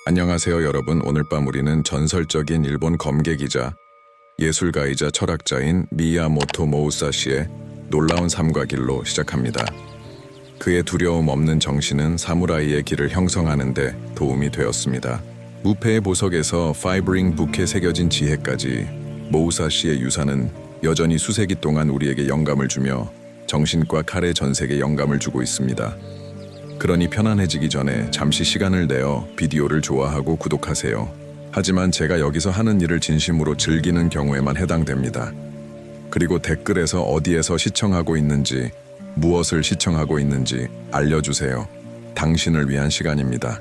안녕하세요 여러분. 오늘 밤 우리는 전설적인 일본 검객이자 예술가이자 철학자인 미야모토 모우사시의 놀라운 삶과 길로 시작합니다. 그의 두려움 없는 정신은 사무라이의 길을 형성하는 데 도움이 되었습니다. 무패의 보석에서 파이브링 북에 새겨진 지혜까지 모우사시의 유산은 여전히 수세기 동안 우리에게 영감을 주며 정신과 칼의 전색에 영감을 주고 있습니다. 그러니 편안해지기 전에 잠시 시간을 내어 비디오를 좋아하고 구독하세요. 하지만 제가 여기서 하는 일을 진심으로 즐기는 경우에만 해당됩니다. 그리고 댓글에서 어디에서 시청하고 있는지, 무엇을 시청하고 있는지 알려주세요. 당신을 위한 시간입니다.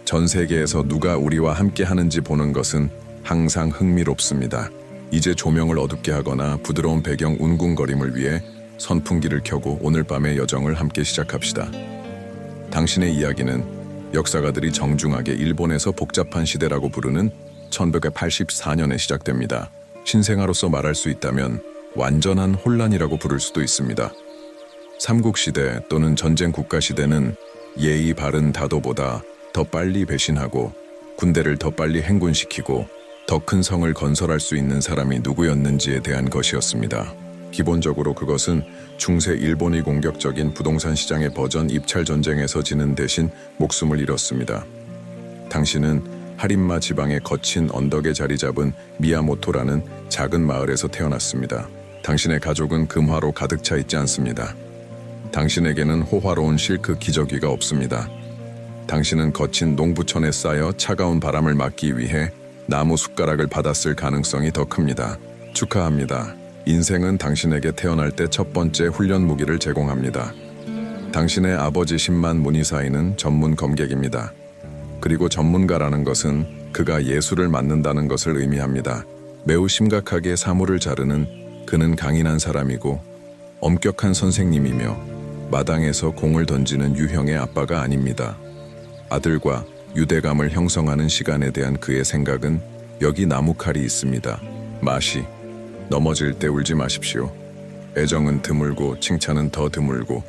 전 세계에서 누가 우리와 함께 하는지 보는 것은 항상 흥미롭습니다. 이제 조명을 어둡게 하거나 부드러운 배경 웅궁거림을 위해 선풍기를 켜고 오늘 밤의 여정을 함께 시작합시다. 당신의 이야기는 역사가들이 정중하게 일본에서 복잡한 시대라고 부르는 1184년에 시작됩니다. 신생아로서 말할 수 있다면 완전한 혼란이라고 부를 수도 있습니다. 삼국시대 또는 전쟁 국가시대는 예의 바른 다도보다 더 빨리 배신하고 군대를 더 빨리 행군시키고 더 큰 성을 건설할 수 있는 사람이 누구였는지에 대한 것이었습니다. 기본적으로 그것은 중세 일본이 공격적인 부동산 시장의 버전 입찰 전쟁에서 지는 대신 목숨을 잃었습니다. 당신은 하린마 지방의 거친 언덕에 자리 잡은 미야모토라는 작은 마을에서 태어났습니다. 당신의 가족은 금화로 가득 차 있지 않습니다. 당신에게는 호화로운 실크 기저귀가 없습니다. 당신은 거친 농부촌에 쌓여 차가운 바람을 막기 위해 나무 숟가락을 받았을 가능성이 더 큽니다. 축하합니다. 인생은 당신에게 태어날 때 첫 번째 훈련 무기를 제공합니다. 당신의 아버지 신만 무니사이는 전문 검객입니다. 그리고 전문가라는 것은 그가 예술을 맡는다는 것을 의미합니다. 매우 심각하게 사물을 자르는 그는 강인한 사람이고 엄격한 선생님이며 마당에서 공을 던지는 유형의 아빠가 아닙니다. 아들과 유대감을 형성하는 시간에 대한 그의 생각은 여기 나무칼이 있습니다. 마시 넘어질 때 울지 마십시오. 애정은 드물고 칭찬은 더 드물고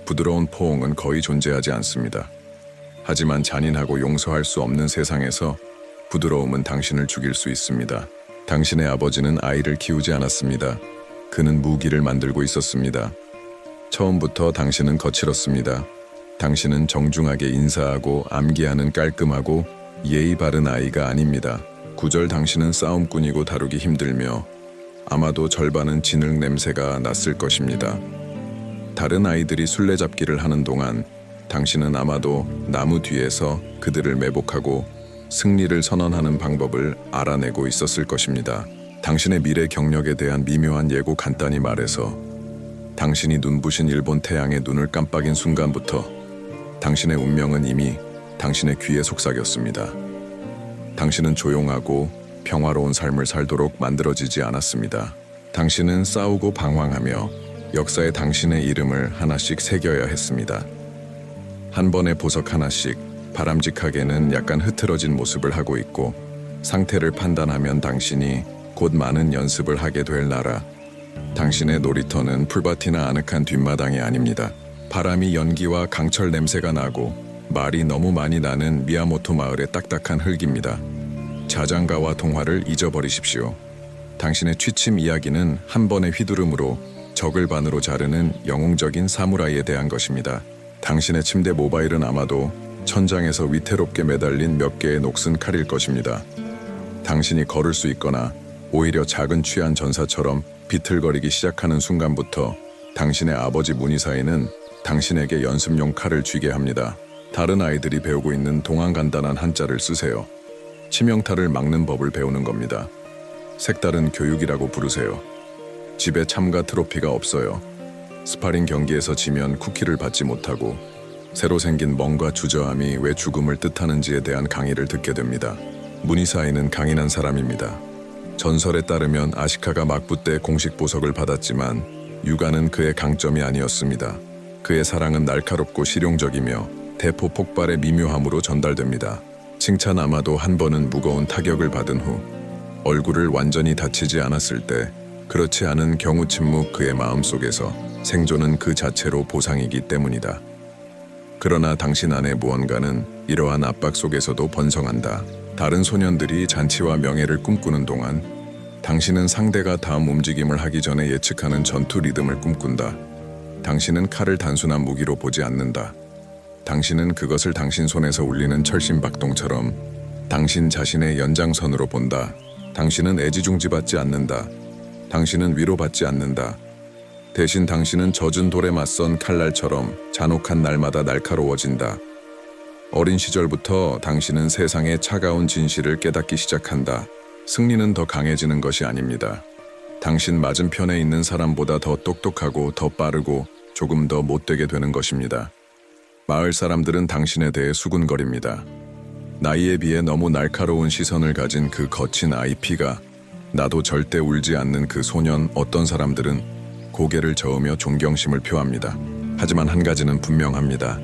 부드러운 포옹은 거의 존재하지 않습니다. 하지만 잔인하고 용서할 수 없는 세상에서 부드러움은 당신을 죽일 수 있습니다. 당신의 아버지는 아이를 키우지 않았습니다. 그는 무기를 만들고 있었습니다. 처음부터 당신은 거칠었습니다. 당신은 정중하게 인사하고 암기하는 깔끔하고 예의 바른 아이가 아닙니다. 구절 당신은 싸움꾼이고 다루기 힘들며 아마도 절반은 진흙 냄새가 났을 것입니다. 다른 아이들이 술래잡기를 하는 동안 당신은 아마도 나무 뒤에서 그들을 매복하고 승리를 선언하는 방법을 알아내고 있었을 것입니다. 당신의 미래 경력에 대한 미묘한 예고 간단히 말해서 당신이 눈부신 일본 태양의 눈을 깜빡인 순간부터 당신의 운명은 이미 당신의 귀에 속삭였습니다. 당신은 조용하고 평화로운 삶을 살도록 만들어지지 않았습니다. 당신은 싸우고 방황하며 역사에 당신의 이름을 하나씩 새겨야 했습니다. 한 번의 보석 하나씩 바람직하게는 약간 흐트러진 모습을 하고 있고 상태를 판단하면 당신이 곧 많은 연습을 하게 될 나라. 당신의 놀이터는 풀밭이나 아늑한 뒷마당이 아닙니다. 바람이 연기와 강철 냄새가 나고 말이 너무 많이 나는 미야모토 마을의 딱딱한 흙입니다. 자장가와 동화를 잊어버리십시오. 당신의 취침 이야기는 한 번의 휘두름으로 적을 반으로 자르는 영웅적인 사무라이에 대한 것입니다. 당신의 침대 모바일은 아마도 천장에서 위태롭게 매달린 몇 개의 녹슨 칼일 것입니다. 당신이 걸을 수 있거나 오히려 작은 취한 전사처럼 비틀거리기 시작하는 순간부터 당신의 아버지 무니사이는 당신에게 연습용 칼을 쥐게 합니다. 다른 아이들이 배우고 있는 동안간단한 한자를 쓰세요. 치명타를 막는 법을 배우는 겁니다. 색다른 교육이라고 부르세요. 집에 참가 트로피가 없어요. 스파링 경기에서 지면 쿠키를 받지 못하고 새로 생긴 멍과 주저함이 왜 죽음을 뜻하는지에 대한 강의를 듣게 됩니다. 무니사이는 강인한 사람입니다. 전설에 따르면 아시카가 막부 때 공식 보석을 받았지만 육아는 그의 강점이 아니었습니다. 그의 사랑은 날카롭고 실용적이며 대포 폭발의 미묘함으로 전달됩니다. 칭찬 아마도 한 번은 무거운 타격을 받은 후 얼굴을 완전히 다치지 않았을 때 그렇지 않은 경우 침묵 그의 마음속에서 생존은 그 자체로 보상이기 때문이다. 그러나 당신 안에 무언가는 이러한 압박 속에서도 번성한다. 다른 소년들이 잔치와 명예를 꿈꾸는 동안 당신은 상대가 다음 움직임을 하기 전에 예측하는 전투 리듬을 꿈꾼다. 당신은 칼을 단순한 무기로 보지 않는다. 당신은 그것을 당신 손에서 울리는 철심박동처럼 당신 자신의 연장선으로 본다. 당신은 애지중지받지 않는다. 당신은 위로받지 않는다. 대신 당신은 젖은 돌에 맞선 칼날처럼 잔혹한 날마다 날카로워진다. 어린 시절부터 당신은 세상의 차가운 진실을 깨닫기 시작한다. 승리는 더 강해지는 것이 아닙니다. 당신 맞은편에 있는 사람보다 더 똑똑하고 더 빠르고 조금 더 못되게 되는 것입니다. 마을 사람들은 당신에 대해 수군거립니다. 나이에 비해 너무 날카로운 시선을 가진 그 거친 아이 피가, 나도 절대 울지 않는 그 소년. 어떤 사람들은 고개를 저으며 존경심을 표합니다. 하지만 한 가지는 분명합니다.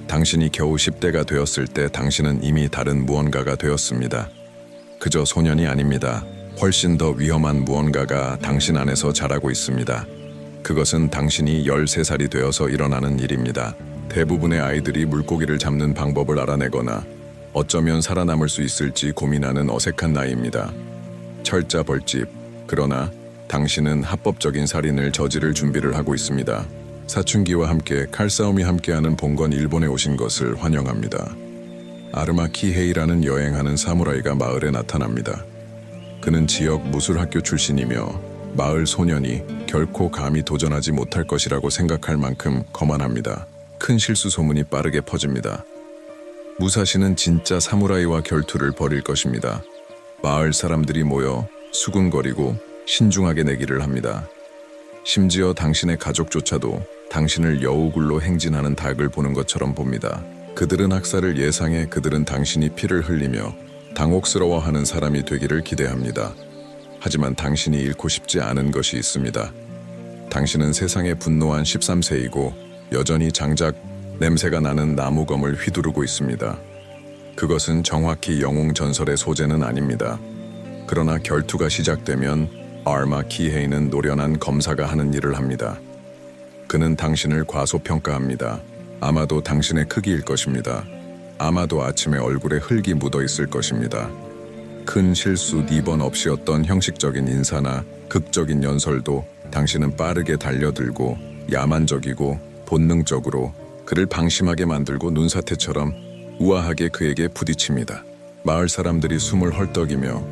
당신이 겨우 10대가 되었을 때 당신은 이미 다른 무언가가 되었습니다. 그저 소년이 아닙니다. 훨씬 더 위험한 무언가가 당신 안에서 자라고 있습니다. 그것은 당신이 13살이 되어서 일어나는 일입니다. 대부분의 아이들이 물고기를 잡는 방법을 알아내거나 어쩌면 살아남을 수 있을지 고민하는 어색한 나이입니다. 철자 벌집. 그러나 당신은 합법적인 살인을 저지를 준비를 하고 있습니다. 사춘기와 함께 칼싸움이 함께하는 봉건 일본에 오신 것을 환영합니다. 아르마 키헤이라는 여행하는 사무라이가 마을에 나타납니다. 그는 지역 무술학교 출신이며 마을 소년이 결코 감히 도전하지 못할 것이라고 생각할 만큼 거만합니다. 큰 실수 소문이 빠르게 퍼집니다. 무사시는 진짜 사무라이와 결투를 벌일 것입니다. 마을 사람들이 모여 수군거리고 신중하게 내기를 합니다. 심지어 당신의 가족조차도 당신을 여우굴로 행진하는 닭을 보는 것처럼 봅니다. 그들은 학살을 예상해 그들은 당신이 피를 흘리며 당혹스러워하는 사람이 되기를 기대합니다. 하지만 당신이 잃고 싶지 않은 것이 있습니다. 당신은 세상에 분노한 13세이고 여전히 장작 냄새가 나는 나무검을 휘두르고 있습니다. 그것은 정확히 영웅 전설의 소재는 아닙니다. 그러나 결투가 시작되면 아르마 키헤이는 노련한 검사가 하는 일을 합니다. 그는 당신을 과소평가합니다. 아마도 당신의 크기일 것입니다. 아마도 아침에 얼굴에 흙이 묻어 있을 것입니다. 큰 실수 2번 없이 어떤 형식적인 인사나 극적인 연설도 당신은 빠르게 달려들고 야만적이고 본능적으로 그를 방심하게 만들고 눈사태처럼 우아하게 그에게 부딪힙니다. 마을 사람들이 숨을 헐떡이며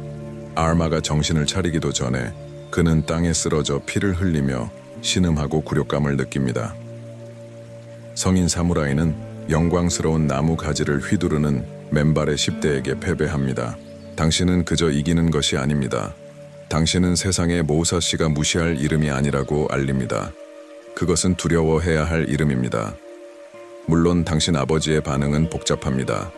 아르마가 정신을 차리기도 전에 그는 땅에 쓰러져 피를 흘리며 신음하고 굴욕감을 느낍니다. 성인 사무라이는 영광스러운 나무 가지를 휘두르는 맨발의 10대에게 패배합니다. 당신은 그저 이기는 것이 아닙니다. 당신은 세상에 모사씨가 무시할 이름이 아니라고 알립니다. 그것은 두려워해야 할 이름입니다. 물론 당신 아버지의 반응은 복잡합니다.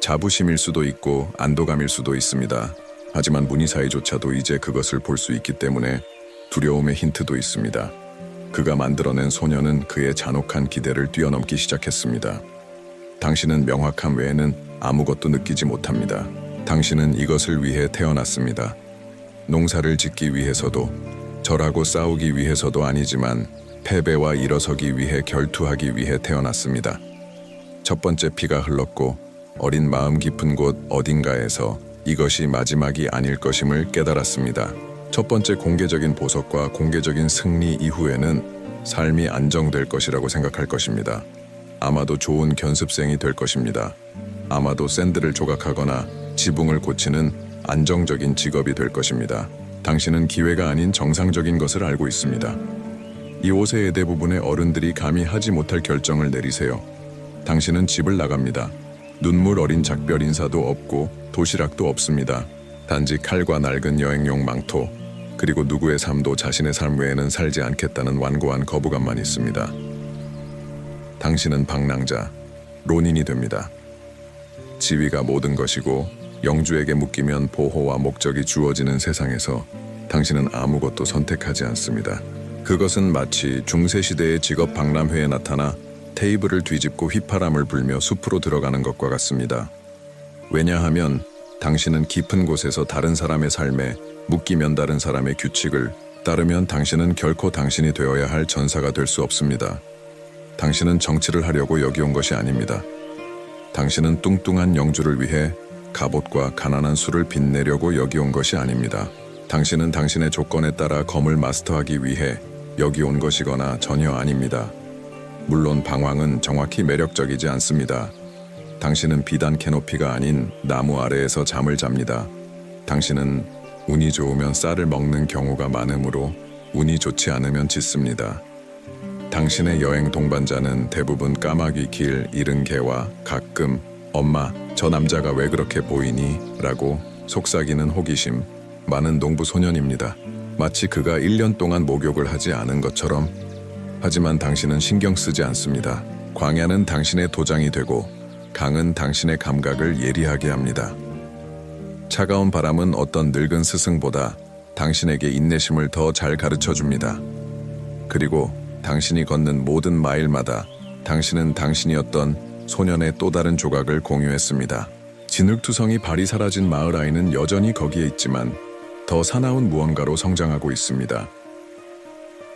자부심일 수도 있고 안도감일 수도 있습니다. 하지만 문희사이조차도 이제 그것을 볼 수 있기 때문에 두려움의 힌트도 있습니다. 그가 만들어낸 소녀는 그의 잔혹한 기대를 뛰어넘기 시작했습니다. 당신은 명확함 외에는 아무것도 느끼지 못합니다. 당신은 이것을 위해 태어났습니다. 농사를 짓기 위해서도, 절하고 싸우기 위해서도 아니지만 패배와 일어서기 위해, 결투하기 위해 태어났습니다. 첫 번째 피가 흘렀고 어린 마음 깊은 곳 어딘가에서 이것이 마지막이 아닐 것임을 깨달았습니다. 첫 번째 공개적인 보석과 공개적인 승리 이후에는 삶이 안정될 것이라고 생각할 것입니다. 아마도 좋은 견습생이 될 것입니다. 아마도 샌드를 조각하거나 지붕을 고치는 안정적인 직업이 될 것입니다. 당신은 기회가 아닌 정상적인 것을 알고 있습니다. 이 5세의 대부분의 어른들이 감히 하지 못할 결정을 내리세요. 당신은 집을 나갑니다. 눈물 어린 작별 인사도 없고 도시락도 없습니다. 단지 칼과 낡은 여행용 망토, 그리고 누구의 삶도 자신의 삶 외에는 살지 않겠다는 완고한 거부감만 있습니다. 당신은 방랑자, 론인이 됩니다. 지위가 모든 것이고 영주에게 묶이면 보호와 목적이 주어지는 세상에서 당신은 아무것도 선택하지 않습니다. 그것은 마치 중세시대의 직업 박람회에 나타나 테이블을 뒤집고 휘파람을 불며 숲으로 들어가는 것과 같습니다. 왜냐하면 당신은 깊은 곳에서 다른 사람의 삶에 묶이면 다른 사람의 규칙을 따르면 당신은 결코 당신이 되어야 할 전사가 될 수 없습니다. 당신은 정치를 하려고 여기 온 것이 아닙니다. 당신은 뚱뚱한 영주를 위해 갑옷과 가난한 수를 빛내려고 여기 온 것이 아닙니다. 당신은 당신의 조건에 따라 검을 마스터하기 위해 여기 온 것이거나 전혀 아닙니다. 물론 방황은 정확히 매력적이지 않습니다. 당신은 비단 캐노피가 아닌 나무 아래에서 잠을 잡니다. 당신은 운이 좋으면 쌀을 먹는 경우가 많으므로 운이 좋지 않으면 짖습니다. 당신의 여행 동반자는 대부분 까마귀 길 잃은 개와 가끔 엄마, 저 남자가 왜 그렇게 보이니? 라고 속삭이는 호기심 많은 농부 소년입니다. 마치 그가 1년 동안 목욕을 하지 않은 것처럼. 하지만 당신은 신경 쓰지 않습니다. 광야는 당신의 도장이 되고 강은 당신의 감각을 예리하게 합니다. 차가운 바람은 어떤 늙은 스승보다 당신에게 인내심을 더 잘 가르쳐 줍니다. 그리고 당신이 걷는 모든 마일마다 당신은 당신이었던 소년의 또 다른 조각을 공유했습니다. 진흙투성이 발이 사라진 마을 아이는 여전히 거기에 있지만 더 사나운 무언가로 성장하고 있습니다.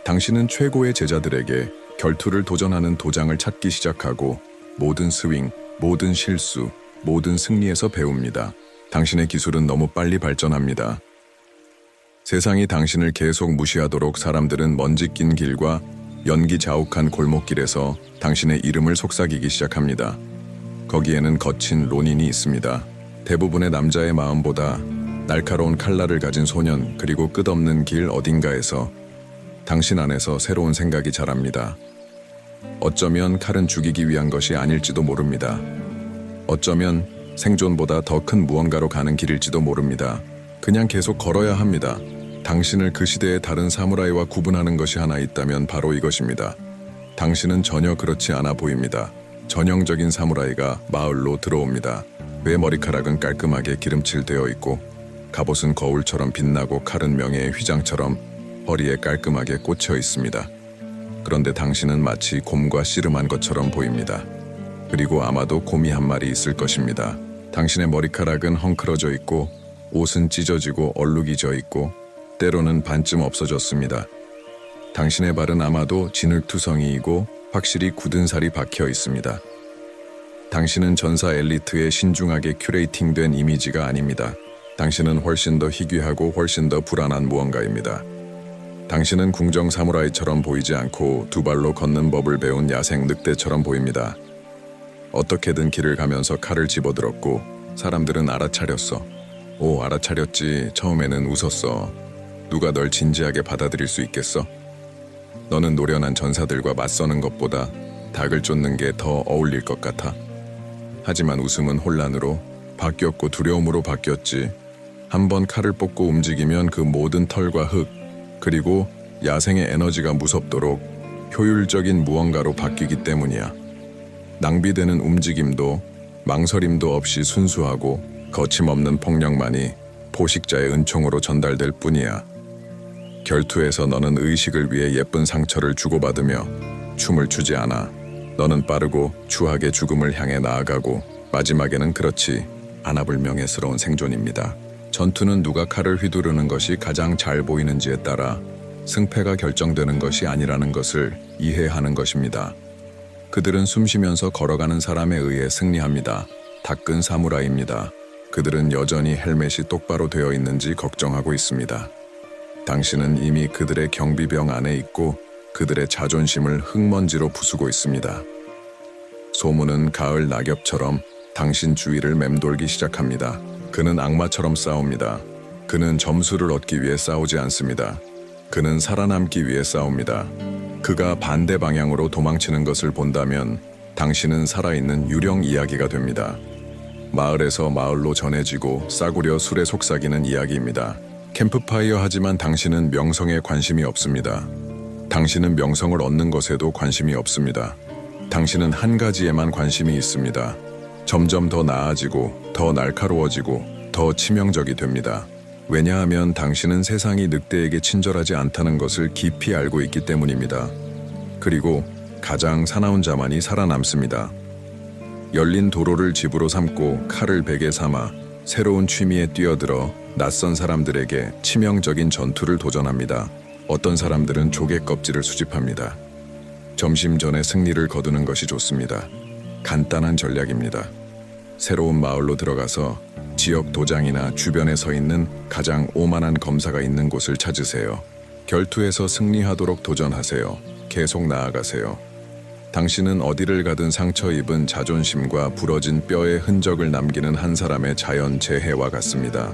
당신은 최고의 제자들에게 결투를 도전하는 도장을 찾기 시작하고 모든 스윙, 모든 실수, 모든 승리에서 배웁니다. 당신의 기술은 너무 빨리 발전합니다. 세상이 당신을 계속 무시하도록 사람들은 먼지 낀 길과 연기 자욱한 골목길에서 당신의 이름을 속삭이기 시작합니다. 거기에는 거친 론인이 있습니다. 대부분의 남자의 마음보다 날카로운 칼날을 가진 소년, 그리고 끝없는 길 어딘가에서 당신 안에서 새로운 생각이 자랍니다. 어쩌면 칼은 죽이기 위한 것이 아닐지도 모릅니다. 어쩌면 생존보다 더 큰 무언가로 가는 길일지도 모릅니다. 그냥 계속 걸어야 합니다. 당신을 그 시대의 다른 사무라이와 구분하는 것이 하나 있다면 바로 이것입니다. 당신은 전혀 그렇지 않아 보입니다. 전형적인 사무라이가 마을로 들어옵니다. 그의 머리카락은 깔끔하게 기름칠되어 있고 갑옷은 거울처럼 빛나고 칼은 명예의 휘장처럼 허리에 깔끔하게 꽂혀 있습니다. 그런데 당신은 마치 곰과 씨름한 것처럼 보입니다. 그리고 아마도 곰이 한 마리 있을 것입니다. 당신의 머리카락은 헝클어져 있고 옷은 찢어지고 얼룩이 져 있고 때로는 반쯤 없어졌습니다. 당신의 발은 아마도 진흙투성이이고 확실히 굳은 살이 박혀 있습니다. 당신은 전사 엘리트의 신중하게 큐레이팅된 이미지가 아닙니다. 당신은 훨씬 더 희귀하고 훨씬 더 불안한 무언가입니다. 당신은 궁정 사무라이처럼 보이지 않고 두 발로 걷는 법을 배운 야생 늑대처럼 보입니다. 어떻게든 길을 가면서 칼을 집어들었고 사람들은 알아차렸어. 오, 알아차렸지. 처음에는 웃었어. 누가 널 진지하게 받아들일 수 있겠어? 너는 노련한 전사들과 맞서는 것보다 닭을 쫓는 게 더 어울릴 것 같아. 하지만 웃음은 혼란으로 바뀌었고 두려움으로 바뀌었지. 한번 칼을 뽑고 움직이면 그 모든 털과 흙, 그리고 야생의 에너지가 무섭도록 효율적인 무언가로 바뀌기 때문이야. 낭비되는 움직임도 망설임도 없이 순수하고 거침없는 폭력만이 포식자의 은총으로 전달될 뿐이야. 결투에서 너는 의식을 위해 예쁜 상처를 주고받으며 춤을 추지 않아. 너는 빠르고 추하게 죽음을 향해 나아가고 마지막에는 그렇지 않아볼 명예스러운 생존입니다. 전투는 누가 칼을 휘두르는 것이 가장 잘 보이는지에 따라 승패가 결정되는 것이 아니라는 것을 이해하는 것입니다. 그들은 숨쉬면서 걸어가는 사람에 의해 승리합니다. 닦은 사무라이입니다. 그들은 여전히 헬멧이 똑바로 되어 있는지 걱정하고 있습니다. 당신은 이미 그들의 경비병 안에 있고 그들의 자존심을 흙먼지로 부수고 있습니다. 소문은 가을 낙엽처럼 당신 주위를 맴돌기 시작합니다. 그는 악마처럼 싸웁니다. 그는 점수를 얻기 위해 싸우지 않습니다. 그는 살아남기 위해 싸웁니다. 그가 반대 방향으로 도망치는 것을 본다면 당신은 살아있는 유령 이야기가 됩니다. 마을에서 마을로 전해지고 싸구려 술에 속삭이는 이야기입니다. 캠프파이어 하지만 당신은 명성에 관심이 없습니다. 당신은 명성을 얻는 것에도 관심이 없습니다. 당신은 한 가지에만 관심이 있습니다. 점점 더 나아지고 더 날카로워지고 더 치명적이 됩니다. 왜냐하면 당신은 세상이 늑대에게 친절하지 않다는 것을 깊이 알고 있기 때문입니다. 그리고 가장 사나운 자만이 살아남습니다. 열린 도로를 집으로 삼고 칼을 베개 삼아 새로운 취미에 뛰어들어 낯선 사람들에게 치명적인 전투를 도전합니다. 어떤 사람들은 조개 껍질을 수집합니다. 점심 전에 승리를 거두는 것이 좋습니다. 간단한 전략입니다. 새로운 마을로 들어가서 지역 도장이나 주변에 서 있는 가장 오만한 검사가 있는 곳을 찾으세요. 결투에서 승리하도록 도전하세요. 계속 나아가세요. 당신은 어디를 가든 상처 입은 자존심과 부러진 뼈의 흔적을 남기는 한 사람의 자연 재해와 같습니다.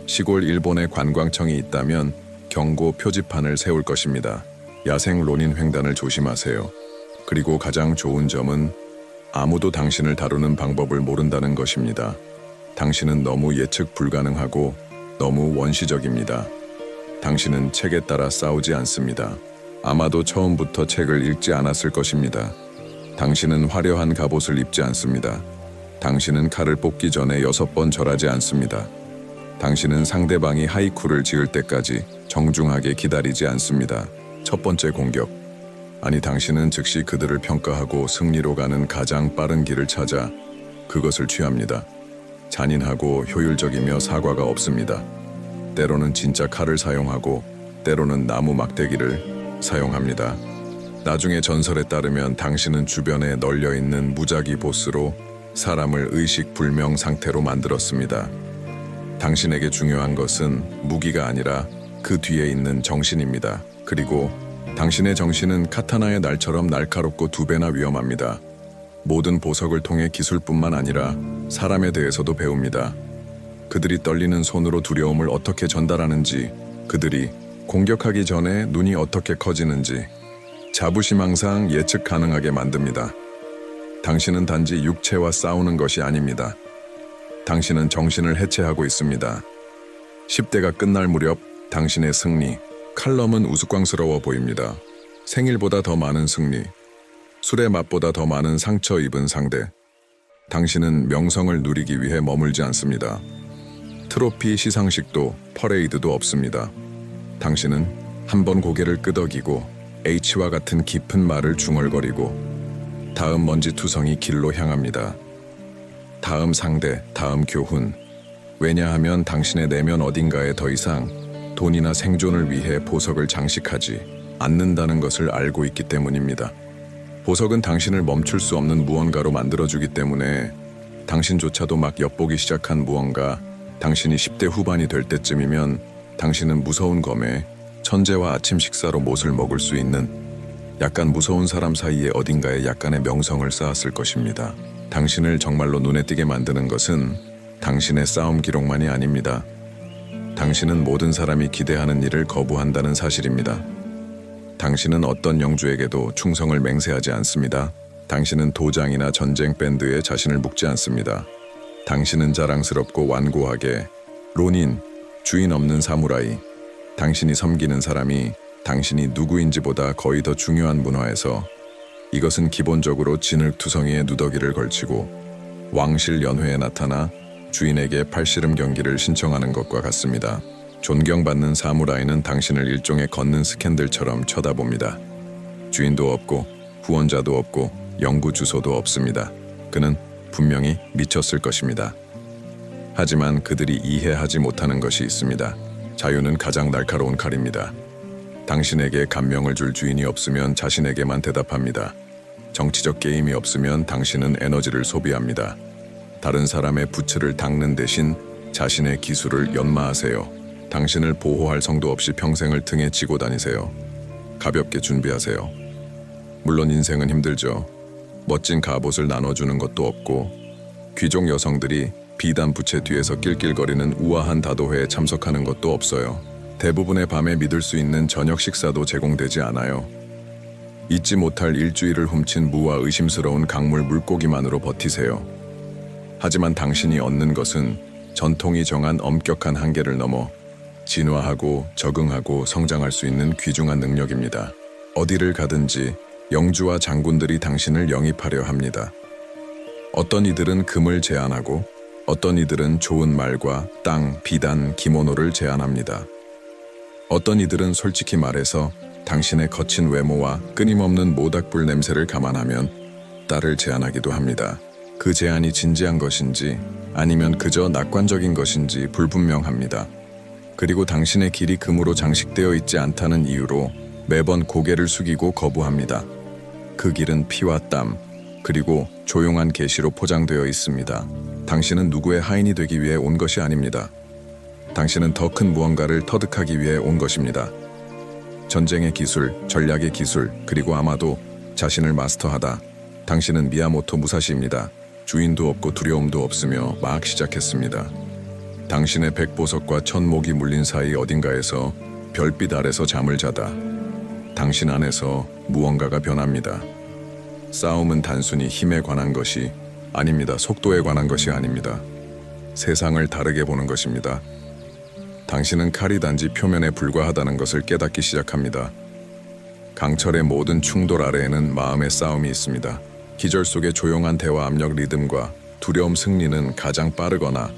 시골 일본에 관광청이 있다면 경고 표지판을 세울 것입니다. 야생 론인 횡단을 조심하세요. 그리고 가장 좋은 점은 아무도 당신을 다루는 방법을 모른다는 것입니다. 당신은 너무 예측 불가능하고 너무 원시적입니다. 당신은 책에 따라 싸우지 않습니다. 아마도 처음부터 책을 읽지 않았을 것입니다. 당신은 화려한 갑옷을 입지 않습니다. 당신은 칼을 뽑기 전에 6번 절하지 않습니다. 당신은 상대방이 하이쿠를 지을 때까지 정중하게 기다리지 않습니다. 첫 번째 공격. 아니, 당신은 즉시 그들을 평가하고 승리로 가는 가장 빠른 길을 찾아 그것을 취합니다. 잔인하고 효율적이며 사과가 없습니다. 때로는 진짜 칼을 사용하고 때로는 나무 막대기를 사용합니다. 나중에 전설에 따르면 당신은 주변에 널려있는 무작위 보스로 사람을 의식불명 상태로 만들었습니다. 당신에게 중요한 것은 무기가 아니라 그 뒤에 있는 정신입니다. 그리고 당신의 정신은 카타나의 날처럼 날카롭고 2배나 위험합니다. 모든 보석을 통해 기술뿐만 아니라 사람에 대해서도 배웁니다. 그들이 떨리는 손으로 두려움을 어떻게 전달하는지, 그들이 공격하기 전에 눈이 어떻게 커지는지, 자부심 항상 예측 가능하게 만듭니다. 당신은 단지 육체와 싸우는 것이 아닙니다. 당신은 정신을 해체하고 있습니다. 10대가 끝날 무렵 당신의 승리, 칼럼은 우스꽝스러워 보입니다. 생일보다 더 많은 승리, 술의 맛보다 더 많은 상처 입은 상대. 당신은 명성을 누리기 위해 머물지 않습니다. 트로피 시상식도 퍼레이드도 없습니다. 당신은 한 번 고개를 끄덕이고 H와 같은 깊은 말을 중얼거리고 다음 먼지투성이 길로 향합니다. 다음 상대, 다음 교훈. 왜냐하면 당신의 내면 어딘가에 더 이상 돈이나 생존을 위해 보석을 장식하지 않는다는 것을 알고 있기 때문입니다. 보석은 당신을 멈출 수 없는 무언가로 만들어주기 때문에 당신조차도 막 엿보기 시작한 무언가, 당신이 10대 후반이 될 때쯤이면 당신은 무서운 검에 천재와 아침 식사로 못을 먹을 수 있는 약간 무서운 사람 사이에 어딘가에 약간의 명성을 쌓았을 것입니다. 당신을 정말로 눈에 띄게 만드는 것은 당신의 싸움 기록만이 아닙니다. 당신은 모든 사람이 기대하는 일을 거부한다는 사실입니다. 당신은 어떤 영주에게도 충성을 맹세하지 않습니다. 당신은 도장이나 전쟁 밴드에 자신을 묶지 않습니다. 당신은 자랑스럽고 완고하게 론인, 주인 없는 사무라이, 당신이 섬기는 사람이 당신이 누구인지보다 거의 더 중요한 문화에서 이것은 기본적으로 진흙투성이에 누더기를 걸치고 왕실 연회에 나타나 주인에게 팔씨름 경기를 신청하는 것과 같습니다. 존경받는 사무라이는 당신을 일종의 걷는 스캔들처럼 쳐다봅니다. 주인도 없고 후원자도 없고 연구 주소도 없습니다. 그는 분명히 미쳤을 것입니다. 하지만 그들이 이해하지 못하는 것이 있습니다. 자유는 가장 날카로운 칼입니다. 당신에게 감명을 줄 주인이 없으면 자신에게만 대답합니다. 정치적 게임이 없으면 당신은 에너지를 소비합니다. 다른 사람의 부츠를 닦는 대신 자신의 기술을 연마하세요. 당신을 보호할 성도 없이 평생을 등에 지고 다니세요. 가볍게 준비하세요. 물론 인생은 힘들죠. 멋진 갑옷을 나눠주는 것도 없고 귀족 여성들이 비단 부채 뒤에서 낄낄거리는 우아한 다도회에 참석하는 것도 없어요. 대부분의 밤에 믿을 수 있는 저녁 식사도 제공되지 않아요. 잊지 못할 일주일을 훔친 무와 의심스러운 강물 물고기만으로 버티세요. 하지만 당신이 얻는 것은 전통이 정한 엄격한 한계를 넘어 진화하고 적응하고 성장할 수 있는 귀중한 능력입니다. 어디를 가든지 영주와 장군들이 당신을 영입하려 합니다. 어떤 이들은 금을 제안하고 어떤 이들은 좋은 말과 땅, 비단, 기모노를 제안합니다. 어떤 이들은 솔직히 말해서 당신의 거친 외모와 끊임없는 모닥불 냄새를 감안하면 딸을 제안하기도 합니다. 그 제안이 진지한 것인지 아니면 그저 낙관적인 것인지 불분명합니다. 그리고 당신의 길이 금으로 장식되어 있지 않다는 이유로 매번 고개를 숙이고 거부합니다. 그 길은 피와 땀, 그리고 조용한 계시로 포장되어 있습니다. 당신은 누구의 하인이 되기 위해 온 것이 아닙니다. 당신은 더 큰 무언가를 터득하기 위해 온 것입니다. 전쟁의 기술, 전략의 기술, 그리고 아마도 자신을 마스터하다. 당신은 미야모토 무사시입니다. 주인도 없고 두려움도 없으며 막 시작했습니다. 당신의 백보석과 천목이 물린 사이 어딘가에서 별빛 아래서 잠을 자다. 당신 안에서 무언가가 변합니다. 싸움은 단순히 힘에 관한 것이 아닙니다. 속도에 관한 것이 아닙니다. 세상을 다르게 보는 것입니다. 당신은 칼이 단지 표면에 불과하다는 것을 깨닫기 시작합니다. 강철의 모든 충돌 아래에는 마음의 싸움이 있습니다. 기절 속의 조용한 대화 압력 리듬과 두려움 승리는 가장 빠르거나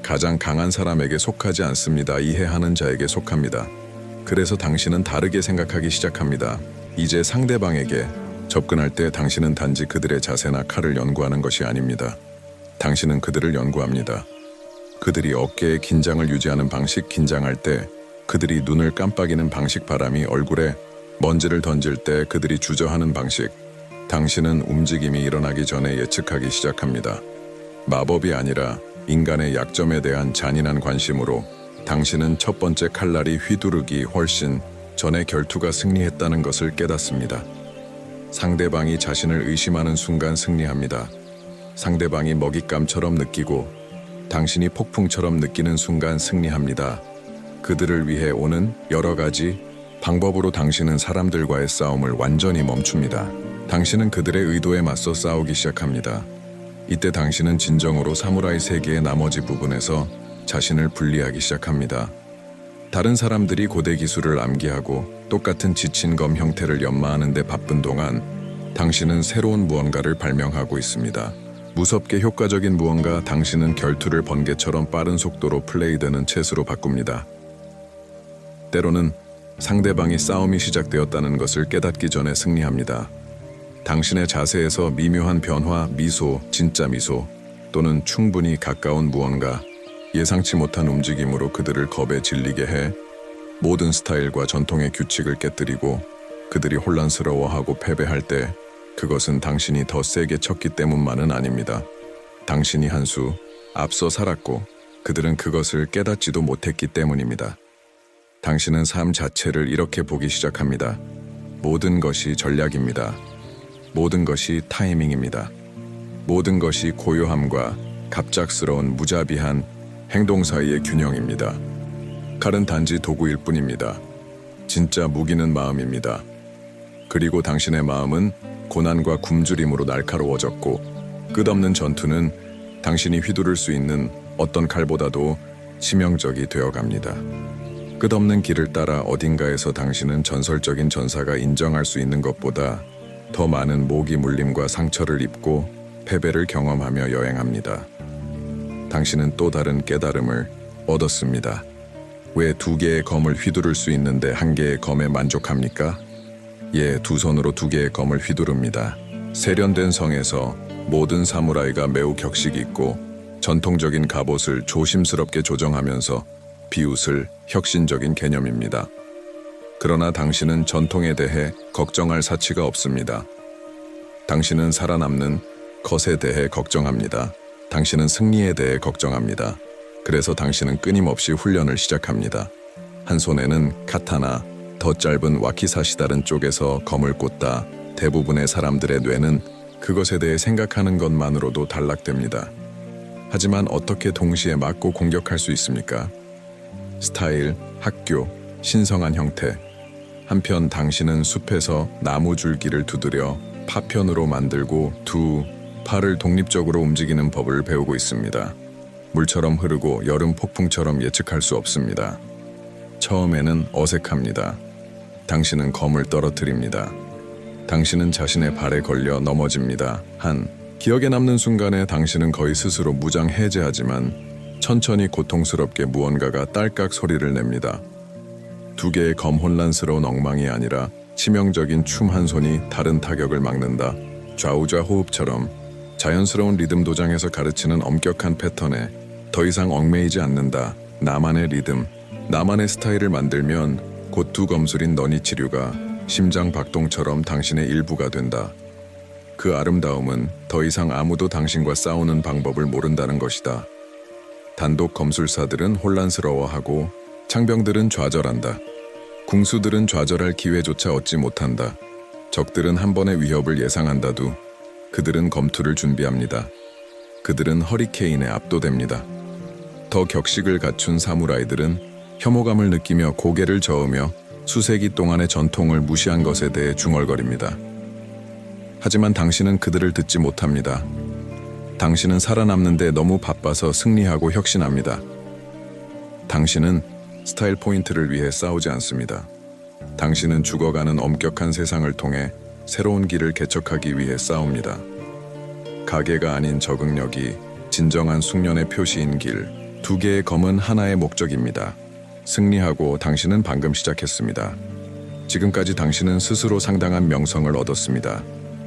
가장 강한 사람에게 속하지 않습니다. 이해하는 자에게 속합니다. 그래서 당신은 다르게 생각하기 시작합니다. 이제 상대방에게 접근할 때 당신은 단지 그들의 자세나 칼을 연구하는 것이 아닙니다. 당신은 그들을 연구합니다. 그들이 어깨에 긴장을 유지하는 방식, 긴장할 때 그들이 눈을 깜빡이는 방식, 바람이 얼굴에 먼지를 던질 때 그들이 주저하는 방식. 당신은 움직임이 일어나기 전에 예측하기 시작합니다. 마법이 아니라 인간의 약점에 대한 잔인한 관심으로 당신은 첫 번째 칼날이 휘두르기 훨씬 전에 결투가 승리했다는 것을 깨닫습니다. 상대방이 자신을 의심하는 순간 승리합니다. 상대방이 먹잇감처럼 느끼고 당신이 폭풍처럼 느끼는 순간 승리합니다. 그들을 위해 오는 여러 가지 방법으로 당신은 사람들과의 싸움을 완전히 멈춥니다. 당신은 그들의 의도에 맞서 싸우기 시작합니다. 이때 당신은 진정으로 사무라이 세계의 나머지 부분에서 자신을 분리하기 시작합니다. 다른 사람들이 고대 기술을 암기하고 똑같은 지친 검 형태를 연마하는 데 바쁜 동안 당신은 새로운 무언가를 발명하고 있습니다. 무섭게 효과적인 무언가. 당신은 결투를 번개처럼 빠른 속도로 플레이되는 채수로 바꿉니다. 때로는 상대방이 싸움이 시작되었다는 것을 깨닫기 전에 승리합니다. 당신의 자세에서 미묘한 변화, 미소, 진짜 미소, 또는 충분히 가까운 무언가, 예상치 못한 움직임으로 그들을 겁에 질리게 해 모든 스타일과 전통의 규칙을 깨뜨리고 그들이 혼란스러워하고 패배할 때 그것은 당신이 더 세게 쳤기 때문만은 아닙니다. 당신이 한 수 앞서 살았고 그들은 그것을 깨닫지도 못했기 때문입니다. 당신은 삶 자체를 이렇게 보기 시작합니다. 모든 것이 전략입니다. 모든 것이 타이밍입니다. 모든 것이 고요함과 갑작스러운 무자비한 행동 사이의 균형입니다. 칼은 단지 도구일 뿐입니다. 진짜 무기는 마음입니다. 그리고 당신의 마음은 고난과 굶주림으로 날카로워졌고 끝없는 전투는 당신이 휘두를 수 있는 어떤 칼보다도 치명적이 되어갑니다. 끝없는 길을 따라 어딘가에서 당신은 전설적인 전사가 인정할 수 있는 것보다 더 많은 모기 물림과 상처를 입고 패배를 경험하며 여행합니다. 당신은 또 다른 깨달음을 얻었습니다. 왜 두 개의 검을 휘두를 수 있는데 한 개의 검에 만족합니까? 예, 두 손으로 두 개의 검을 휘두릅니다. 세련된 성에서 모든 사무라이가 매우 격식 있고 전통적인 갑옷을 조심스럽게 조정하면서 비웃을 혁신적인 개념입니다. 그러나 당신은 전통에 대해 걱정할 사치가 없습니다. 당신은 살아남는 것에 대해 걱정합니다. 당신은 승리에 대해 걱정합니다. 그래서 당신은 끊임없이 훈련을 시작합니다. 한 손에는 카타나, 더 짧은 와키사시 다른 쪽에서 검을 꽂다. 대부분의 사람들의 뇌는 그것에 대해 생각하는 것만으로도 단락됩니다. 하지만 어떻게 동시에 맞고 공격할 수 있습니까? 스타일, 학교, 신성한 형태. 한편 당신은 숲에서 나무 줄기를 두드려 파편으로 만들고 두 팔을 독립적으로 움직이는 법을 배우고 있습니다. 물처럼 흐르고 여름 폭풍처럼 예측할 수 없습니다. 처음에는 어색합니다. 당신은 검을 떨어뜨립니다. 당신은 자신의 발에 걸려 넘어집니다. 기억에 남는 순간에 당신은 거의 스스로 무장해제하지만 천천히 고통스럽게 무언가가 딸깍 소리를 냅니다. 두 개의 검 혼란스러운 엉망이 아니라 치명적인 춤 한 손이 다른 타격을 막는다. 좌우좌 호흡처럼 자연스러운 리듬 도장에서 가르치는 엄격한 패턴에 더 이상 얽매이지 않는다. 나만의 리듬, 나만의 스타일을 만들면 곧 두 검술인 너니치류가 심장 박동처럼 당신의 일부가 된다. 그 아름다움은 더 이상 아무도 당신과 싸우는 방법을 모른다는 것이다. 단독 검술사들은 혼란스러워하고 창병들은 좌절한다. 궁수들은 좌절할 기회조차 얻지 못한다. 적들은 한 번의 위협을 예상한다도 그들은 검투를 준비합니다. 그들은 허리케인에 압도됩니다. 더 격식을 갖춘 사무라이들은 혐오감을 느끼며 고개를 저으며 수세기 동안의 전통을 무시한 것에 대해 중얼거립니다. 하지만 당신은 그들을 듣지 못합니다. 당신은 살아남는데 너무 바빠서 승리하고 혁신합니다. 당신은 스타일 포인트를 위해 싸우지 않습니다. 당신은 죽어가는 엄격한 세상을 통해 새로운 길을 개척하기 위해 싸웁니다. 가계가 아닌 적응력이 진정한 숙련의 표시인 길, 두 개의 검은 하나의 목적입니다. 승리하고 당신은 방금 시작했습니다. 지금까지 당신은 스스로 상당한 명성을 얻었습니다.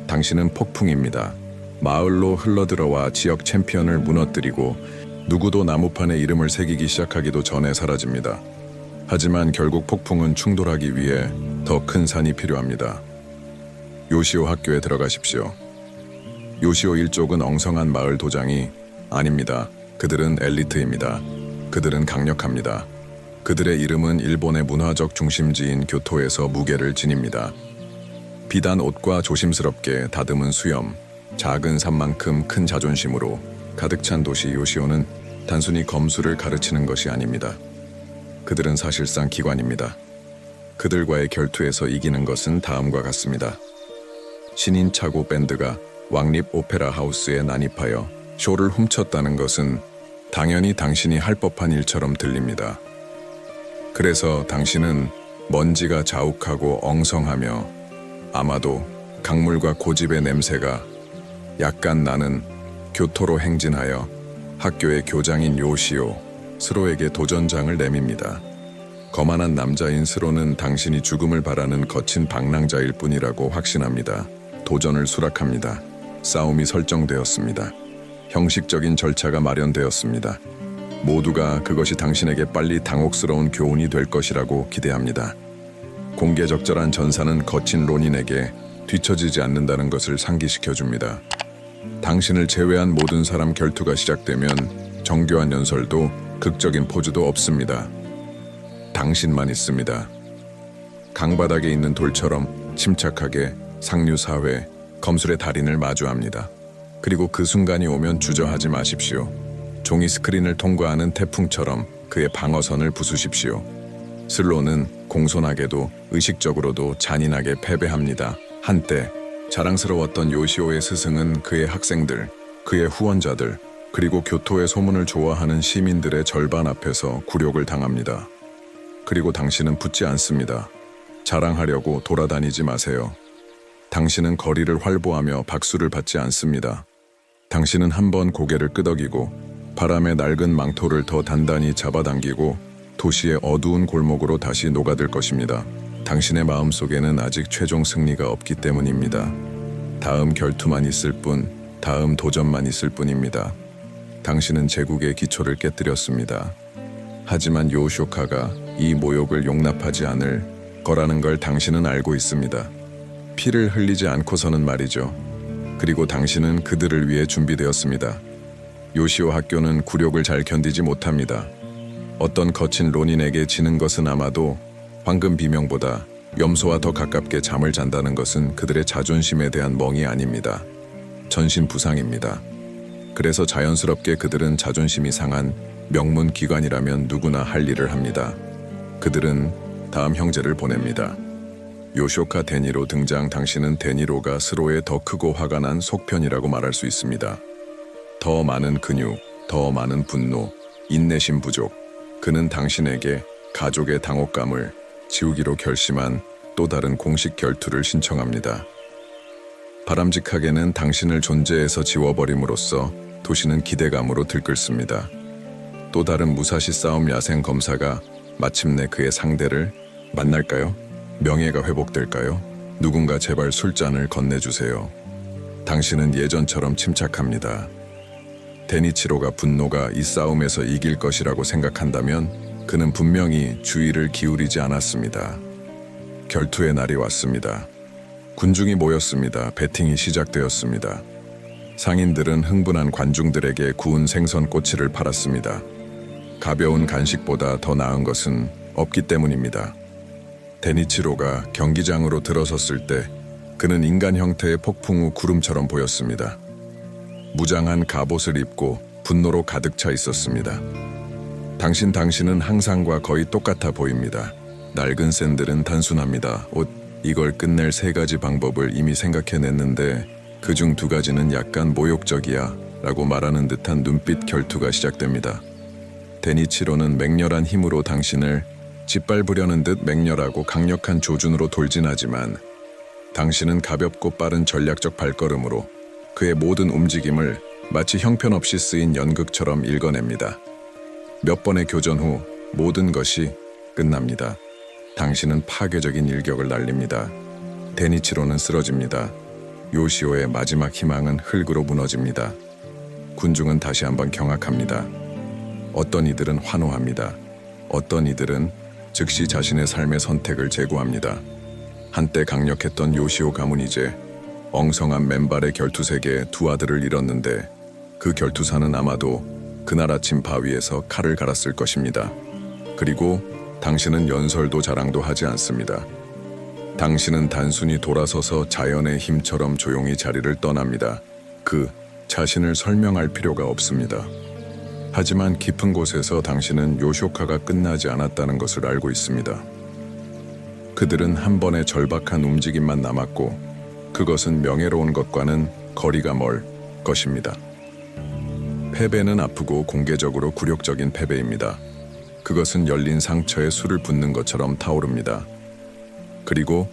당신은 폭풍입니다. 마을로 흘러들어와 지역 챔피언을 무너뜨리고 누구도 나무판에 이름을 새기기 시작하기도 전에 사라집니다. 하지만 결국 폭풍은 충돌하기 위해 더 큰 산이 필요합니다. 요시오 학교에 들어가십시오. 요시오 일족은 엉성한 마을 도장이 아닙니다. 그들은 엘리트입니다. 그들은 강력합니다. 그들의 이름은 일본의 문화적 중심지인 교토에서 무게를 지닙니다. 비단 옷과 조심스럽게 다듬은 수염, 작은 산만큼 큰 자존심으로 가득 찬 도시 요시오는 단순히 검술을 가르치는 것이 아닙니다. 그들은 사실상 기관입니다. 그들과의 결투에서 이기는 것은 다음과 같습니다. 신인 차고 밴드가 왕립 오페라 하우스에 난입하여 쇼를 훔쳤다는 것은 당연히 당신이 할 법한 일처럼 들립니다. 그래서 당신은 먼지가 자욱하고 엉성하며 아마도 강물과 고집의 냄새가 약간 나는 교토로 행진하여 학교의 교장인 요시오 스로에게 도전장을 내밉니다. 거만한 남자인 스로는 당신이 죽음을 바라는 거친 방랑자일 뿐이라고 확신합니다. 도전을 수락합니다. 싸움이 설정되었습니다. 형식적인 절차가 마련되었습니다. 모두가 그것이 당신에게 빨리 당혹스러운 교훈이 될 것이라고 기대합니다. 공개적절한 전사는 거친 론인에게 뒤처지지 않는다는 것을 상기시켜줍니다. 당신을 제외한 모든 사람 결투가 시작되면 정교한 연설도 극적인 포즈도 없습니다. 당신만 있습니다. 강바닥에 있는 돌처럼 침착하게 상류사회, 검술의 달인을 마주합니다. 그리고 그 순간이 오면 주저하지 마십시오. 종이 스크린을 통과하는 태풍처럼 그의 방어선을 부수십시오. 슬로는 공손하게도 의식적으로도 잔인하게 패배합니다. 한때 자랑스러웠던 요시오의 스승은 그의 학생들, 그의 후원자들, 그리고 교토의 소문을 좋아하는 시민들의 절반 앞에서 굴욕을 당합니다. 그리고 당신은 붙지 않습니다. 자랑하려고 돌아다니지 마세요. 당신은 거리를 활보하며 박수를 받지 않습니다. 당신은 한번 고개를 끄덕이고 바람에 낡은 망토를 더 단단히 잡아당기고 도시의 어두운 골목으로 다시 녹아들 것입니다. 당신의 마음속에는 아직 최종 승리가 없기 때문입니다. 다음 결투만 있을 뿐, 다음 도전만 있을 뿐입니다. 당신은 제국의 기초를 깨뜨렸습니다. 하지만 요쇼카가 이 모욕을 용납하지 않을 거라는 걸 당신은 알고 있습니다. 피를 흘리지 않고서는 말이죠. 그리고 당신은 그들을 위해 준비되었습니다. 요시오 학교는 굴욕을 잘 견디지 못합니다. 어떤 거친 론인에게 지는 것은 아마도 황금 비명보다 염소와 더 가깝게 잠을 잔다는 것은 그들의 자존심에 대한 멍이 아닙니다. 전신 부상입니다. 그래서 자연스럽게 그들은 자존심이 상한 명문 기관이라면 누구나 할 일을 합니다. 그들은 다음 형제를 보냅니다. 요쇼카 데니로 등장. 당신은 데니로가 스로의 더 크고 화가 난 속편이라고 말할 수 있습니다. 더 많은 근육, 더 많은 분노, 인내심 부족. 그는 당신에게 가족의 당혹감을 지우기로 결심한 또 다른 공식 결투를 신청합니다. 바람직하게는 당신을 존재에서 지워버림으로써 도시는 기대감으로 들끓습니다. 또 다른 무사시 싸움 야생 검사가 마침내 그의 상대를 만날까요? 명예가 회복될까요? 누군가 제발 술잔을 건네주세요. 당신은 예전처럼 침착합니다. 데니치로가 분노가 이 싸움에서 이길 것이라고 생각한다면 그는 분명히 주의를 기울이지 않았습니다. 결투의 날이 왔습니다. 군중이 모였습니다. 배팅이 시작되었습니다. 상인들은 흥분한 관중들에게 구운 생선 꼬치를 팔았습니다. 가벼운 간식보다 더 나은 것은 없기 때문입니다. 데니치로가 경기장으로 들어섰을 때 그는 인간 형태의 폭풍 후 구름처럼 보였습니다. 무장한 갑옷을 입고 분노로 가득 차 있었습니다. 당신은 항상과 거의 똑같아 보입니다. 낡은 샌들은 단순합니다. 이걸 끝낼 3가지 방법을 이미 생각해냈는데 그중 2가지는 약간 모욕적이야 라고 말하는 듯한 눈빛 결투가 시작됩니다. 데니치로는 맹렬한 힘으로 당신을 짓밟으려는 듯 맹렬하고 강력한 조준으로 돌진하지만 당신은 가볍고 빠른 전략적 발걸음으로 그의 모든 움직임을 마치 형편없이 쓰인 연극처럼 읽어냅니다. 몇 번의 교전 후 모든 것이 끝납니다. 당신은 파괴적인 일격을 날립니다. 데니치로는 쓰러집니다. 요시오의 마지막 희망은 흙으로 무너집니다. 군중은 다시 한번 경악합니다. 어떤 이들은 환호합니다. 어떤 이들은 즉시 자신의 삶의 선택을 재고합니다. 한때 강력했던 요시오 가문이 이제 엉성한 맨발의 결투색에 2 아들을 잃었는데 그 결투사는 아마도 그날 아침 바위에서 칼을 갈았을 것입니다. 그리고 당신은 연설도 자랑도 하지 않습니다. 당신은 단순히 돌아서서 자연의 힘처럼 조용히 자리를 떠납니다. 그 자신을 설명할 필요가 없습니다. 하지만 깊은 곳에서 당신은 요쇼카가 끝나지 않았다는 것을 알고 있습니다. 그들은 한 번의 절박한 움직임만 남았고 그것은 명예로운 것과는 거리가 멀 것입니다. 패배는 아프고 공개적으로 굴욕적인 패배입니다. 그것은 열린 상처에 술을 붓는 것처럼 타오릅니다. 그리고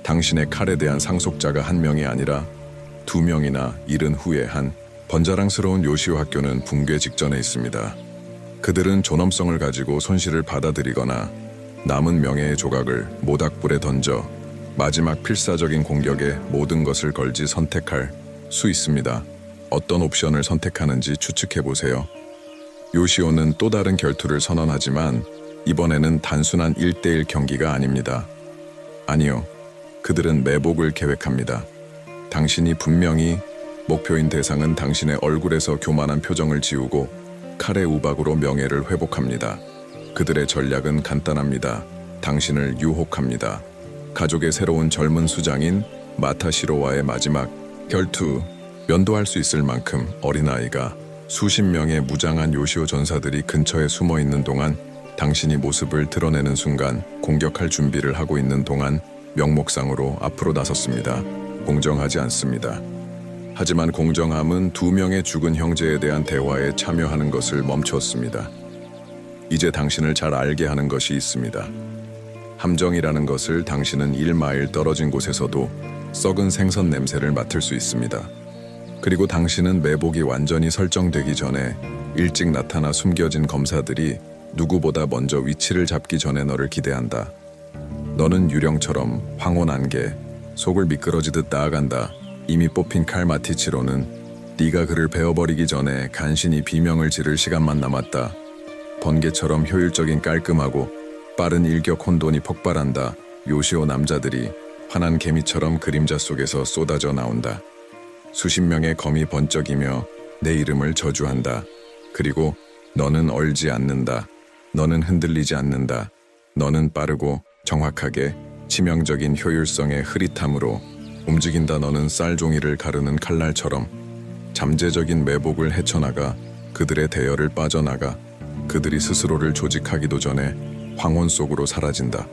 당신의 칼에 대한 상속자가 1명이 아니라 2명이나 잃은 후에 한 번자랑스러운 요시오 학교는 붕괴 직전에 있습니다. 그들은 존엄성을 가지고 손실을 받아들이거나 남은 명예의 조각을 모닥불에 던져 마지막 필사적인 공격에 모든 것을 걸지 선택할 수 있습니다. 어떤 옵션을 선택하는지 추측해보세요. 요시오는 또 다른 결투를 선언하지만 이번에는 단순한 1대1 경기가 아닙니다. 아니요, 그들은 매복을 계획합니다. 당신이 분명히 목표인 대상은 당신의 얼굴에서 교만한 표정을 지우고 칼의 우박으로 명예를 회복합니다. 그들의 전략은 간단합니다. 당신을 유혹합니다. 가족의 새로운 젊은 수장인 마타시로와의 마지막 결투, 면도할 수 있을 만큼 어린아이가 수십 명의 무장한 요시오 전사들이 근처에 숨어 있는 동안 당신이 모습을 드러내는 순간 공격할 준비를 하고 있는 동안 명목상으로 앞으로 나섰습니다. 공정하지 않습니다. 하지만 공정함은 2명의 죽은 형제에 대한 대화에 참여하는 것을 멈췄습니다. 이제 당신을 잘 알게 하는 것이 있습니다. 함정이라는 것을 당신은 1마일 떨어진 곳에서도 썩은 생선 냄새를 맡을 수 있습니다. 그리고 당신은 매복이 완전히 설정되기 전에 일찍 나타나 숨겨진 검사들이 누구보다 먼저 위치를 잡기 전에 너를 기대한다. 너는 유령처럼 황혼 안개, 속을 미끄러지듯 나아간다. 이미 뽑힌 칼 마티치로는 네가 그를 베어버리기 전에 간신히 비명을 지를 시간만 남았다. 번개처럼 효율적인 깔끔하고 빠른 일격 혼돈이 폭발한다. 요시오 남자들이 환한 개미처럼 그림자 속에서 쏟아져 나온다. 수십 명의 검이 번쩍이며 내 이름을 저주한다. 그리고 너는 얼지 않는다. 너는 흔들리지 않는다. 너는 빠르고 정확하게 치명적인 효율성의 흐릿함으로 움직인다. 너는 쌀종이를 가르는 칼날처럼 잠재적인 매복을 헤쳐나가 그들의 대열을 빠져나가 그들이 스스로를 조직하기도 전에 황혼 속으로 사라진다.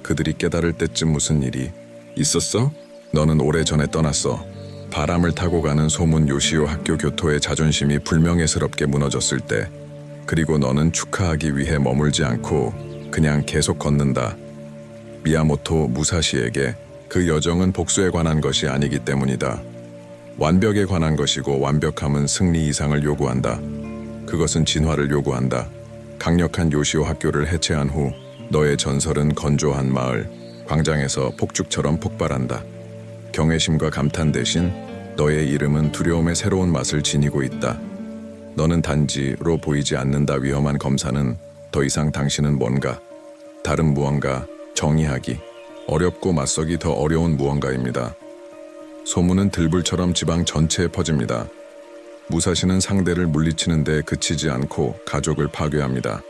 그들이 깨달을 때쯤 무슨 일이 있었어? 너는 오래전에 떠났어. 바람을 타고 가는 소문 요시오 학교 교토의 자존심이 불명예스럽게 무너졌을 때, 그리고 너는 축하하기 위해 머물지 않고 그냥 계속 걷는다. 미야모토 무사시에게 그 여정은 복수에 관한 것이 아니기 때문이다. 완벽에 관한 것이고 완벽함은 승리 이상을 요구한다. 그것은 진화를 요구한다. 강력한 요시오 학교를 해체한 후 너의 전설은 건조한 마을, 광장에서 폭죽처럼 폭발한다. 경외심과 감탄 대신 너의 이름은 두려움의 새로운 맛을 지니고 있다. 너는 단지로 보이지 않는다. 위험한 검사는 더 이상 당신은 뭔가, 다른 무언가, 정의하기, 어렵고 맞서기 더 어려운 무언가입니다. 소문은 들불처럼 지방 전체에 퍼집니다. 무사시는 상대를 물리치는데 그치지 않고 가족을 파괴합니다.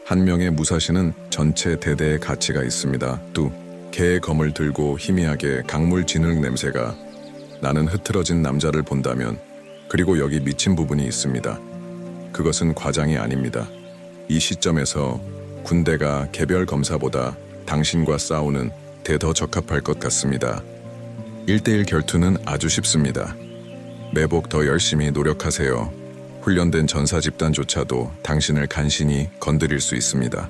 한 명의 무사시는 전체 대대의 가치가 있습니다. 두, 개의 검을 들고 희미하게 강물 진흙 냄새가 나는 흐트러진 남자를 본다면, 그리고 여기 미친 부분이 있습니다. 그것은 과장이 아닙니다. 이 시점에서 군대가 개별 검사보다 당신과 싸우는 데 더 적합할 것 같습니다. 1대1 결투는 아주 쉽습니다. 매복 더 열심히 노력하세요. 훈련된 전사 집단조차도 당신을 간신히 건드릴 수 있습니다.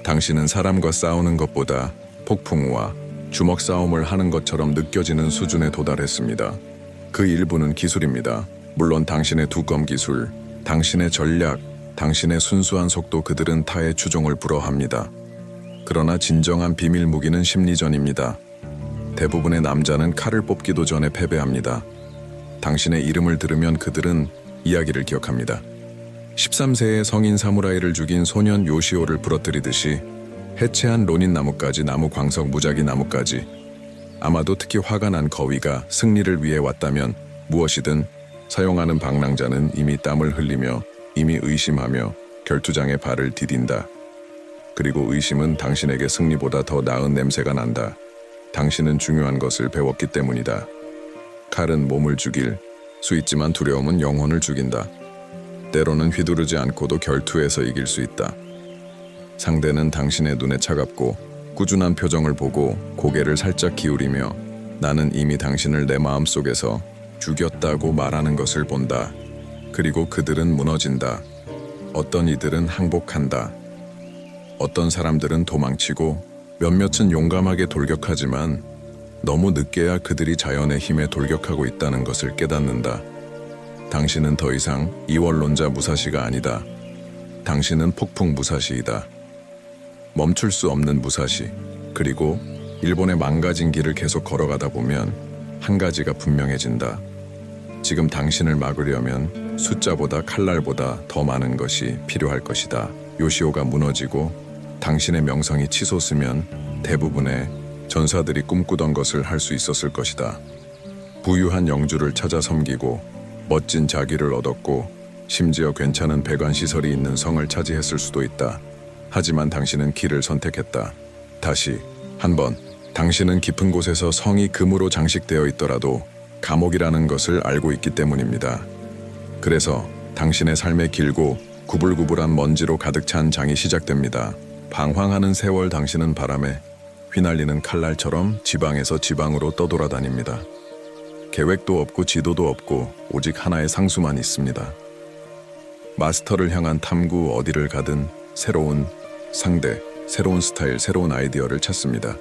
당신은 사람과 싸우는 것보다 폭풍우와 주먹 싸움을 하는 것처럼 느껴지는 수준에 도달했습니다. 그 일부는 기술입니다. 물론 당신의 두검 기술, 당신의 전략, 당신의 순수한 속도, 그들은 타의 추종을 불허합니다. 그러나 진정한 비밀 무기는 심리전입니다. 대부분의 남자는 칼을 뽑기도 전에 패배합니다. 당신의 이름을 들으면 그들은 이야기를 기억합니다. 13세의 성인 사무라이를 죽인 소년 요시오를 부러뜨리듯이 해체한 로닌 나무까지, 나무 광석 무작위 나무까지. 아마도 특히 화가 난 거위가 승리를 위해 왔다면 무엇이든 사용하는 방랑자는 이미 땀을 흘리며, 이미 의심하며 결투장에 발을 디딘다. 그리고 의심은 당신에게 승리보다 더 나은 냄새가 난다. 당신은 중요한 것을 배웠기 때문이다. 칼은 몸을 죽일 수 있지만 두려움은 영혼을 죽인다. 때로는 휘두르지 않고도 결투에서 이길 수 있다. 상대는 당신의 눈에 차갑고 꾸준한 표정을 보고 고개를 살짝 기울이며 나는 이미 당신을 내 마음속에서 죽였다고 말하는 것을 본다. 그리고 그들은 무너진다. 어떤 이들은 항복한다. 어떤 사람들은 도망치고 몇몇은 용감하게 돌격하지만 너무 늦게야 그들이 자연의 힘에 돌격하고 있다는 것을 깨닫는다. 당신은 더 이상 이원론자 무사시가 아니다. 당신은 폭풍 무사시이다. 멈출 수 없는 무사시. 그리고 일본의 망가진 길을 계속 걸어가다 보면 한 가지가 분명해진다. 지금 당신을 막으려면 숫자보다 칼날보다 더 많은 것이 필요할 것이다. 요시오가 무너지고 당신의 명성이 치솟으면 대부분의 전사들이 꿈꾸던 것을 할 수 있었을 것이다. 부유한 영주를 찾아 섬기고 멋진 자기를 얻었고 심지어 괜찮은 배관시설이 있는 성을 차지했을 수도 있다. 하지만 당신은 길을 선택했다. 다시 한번, 당신은 깊은 곳에서 성이 금으로 장식되어 있더라도 감옥이라는 것을 알고 있기 때문입니다. 그래서 당신의 삶의 길고 구불구불한 먼지로 가득 찬 장이 시작됩니다. 방황하는 세월, 당신은 바람에 휘날리는 칼날처럼 지방에서 지방으로 떠돌아다닙니다. 계획도 없고 지도도 없고 오직 하나의 상수만 있습니다. 마스터를 향한 탐구, 어디를 가든 새로운 상대, 새로운 스타일, 새로운 아이디어를 찾습니다.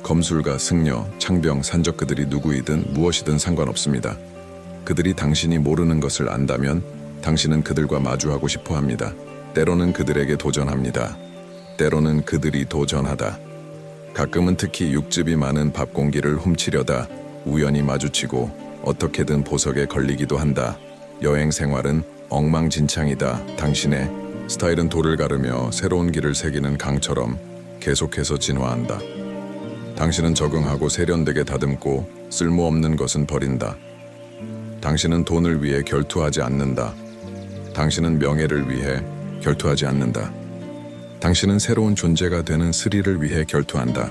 검술가, 승려, 창병, 산적, 그들이 누구이든 무엇이든 상관없습니다. 그들이 당신이 모르는 것을 안다면 당신은 그들과 마주하고 싶어 합니다. 때로는 그들에게 도전합니다. 때로는 그들이 도전하다. 가끔은 특히 육즙이 많은 밥 공기를 훔치려다 우연히 마주치고 어떻게든 보석에 걸리기도 한다. 여행 생활은 엉망진창이다. 당신의 스타일은 돌을 가르며 새로운 길을 새기는 강처럼 계속해서 진화한다. 당신은 적응하고 세련되게 다듬고 쓸모없는 것은 버린다. 당신은 돈을 위해 결투하지 않는다. 당신은 명예를 위해 결투하지 않는다. 당신은 새로운 존재가 되는 스릴을 위해 결투한다.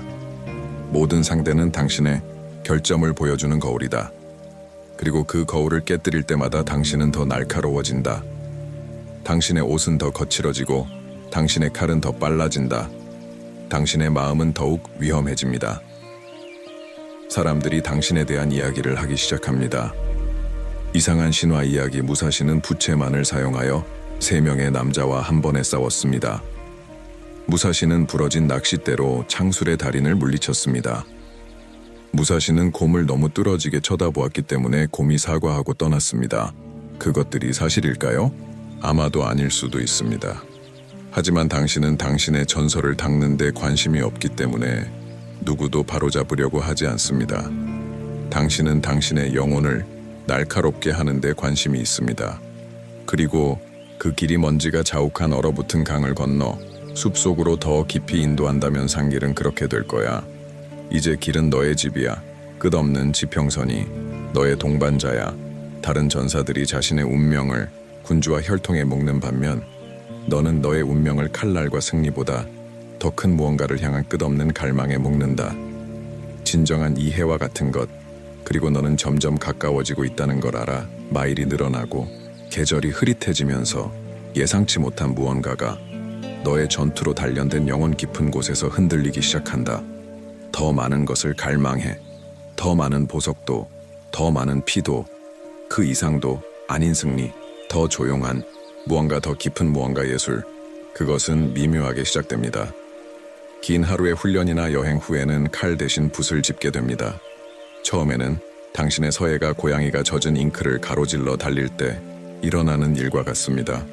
모든 상대는 당신의 결점을 보여주는 거울이다. 그리고 그 거울을 깨뜨릴 때마다 당신은 더 날카로워진다. 당신의 옷은 더 거칠어지고 당신의 칼은 더 빨라진다. 당신의 마음은 더욱 위험해집니다. 사람들이 당신에 대한 이야기를 하기 시작합니다. 이상한 신화 이야기. 무사시는 부채만을 사용하여 3명의 남자와 한 번에 싸웠습니다. 무사시는 부러진 낚싯대로 창술의 달인을 물리쳤습니다. 무사시는 곰을 너무 뚫어지게 쳐다보았기 때문에 곰이 사과하고 떠났습니다. 그것들이 사실일까요? 아마도 아닐 수도 있습니다. 하지만 당신은 당신의 전설을 닦는 데 관심이 없기 때문에 누구도 바로잡으려고 하지 않습니다. 당신은 당신의 영혼을 날카롭게 하는 데 관심이 있습니다. 그리고 그 길이 먼지가 자욱한 얼어붙은 강을 건너 숲속으로 더 깊이 인도한다면 상길은 그렇게 될 거야. 이제 길은 너의 집이야. 끝없는 지평선이 너의 동반자야. 다른 전사들이 자신의 운명을 군주와 혈통에 묶는 반면 너는 너의 운명을 칼날과 승리보다 더 큰 무언가를 향한 끝없는 갈망에 묶는다. 진정한 이해와 같은 것, 그리고 너는 점점 가까워지고 있다는 걸 알아. 마일이 늘어나고 계절이 흐릿해지면서 예상치 못한 무언가가 너의 전투로 단련된 영혼 깊은 곳에서 흔들리기 시작한다. 더 많은 것을 갈망해. 더 많은 보석도, 더 많은 피도, 그 이상도 아닌 승리, 더 조용한 무언가, 더 깊은 무언가 예술. 그것은 미묘하게 시작됩니다. 긴 하루의 훈련이나 여행 후에는 칼 대신 붓을 짚게 됩니다. 처음에는 당신의 서예가 고양이가 젖은 잉크를 가로질러 달릴 때 일어나는 일과 같습니다.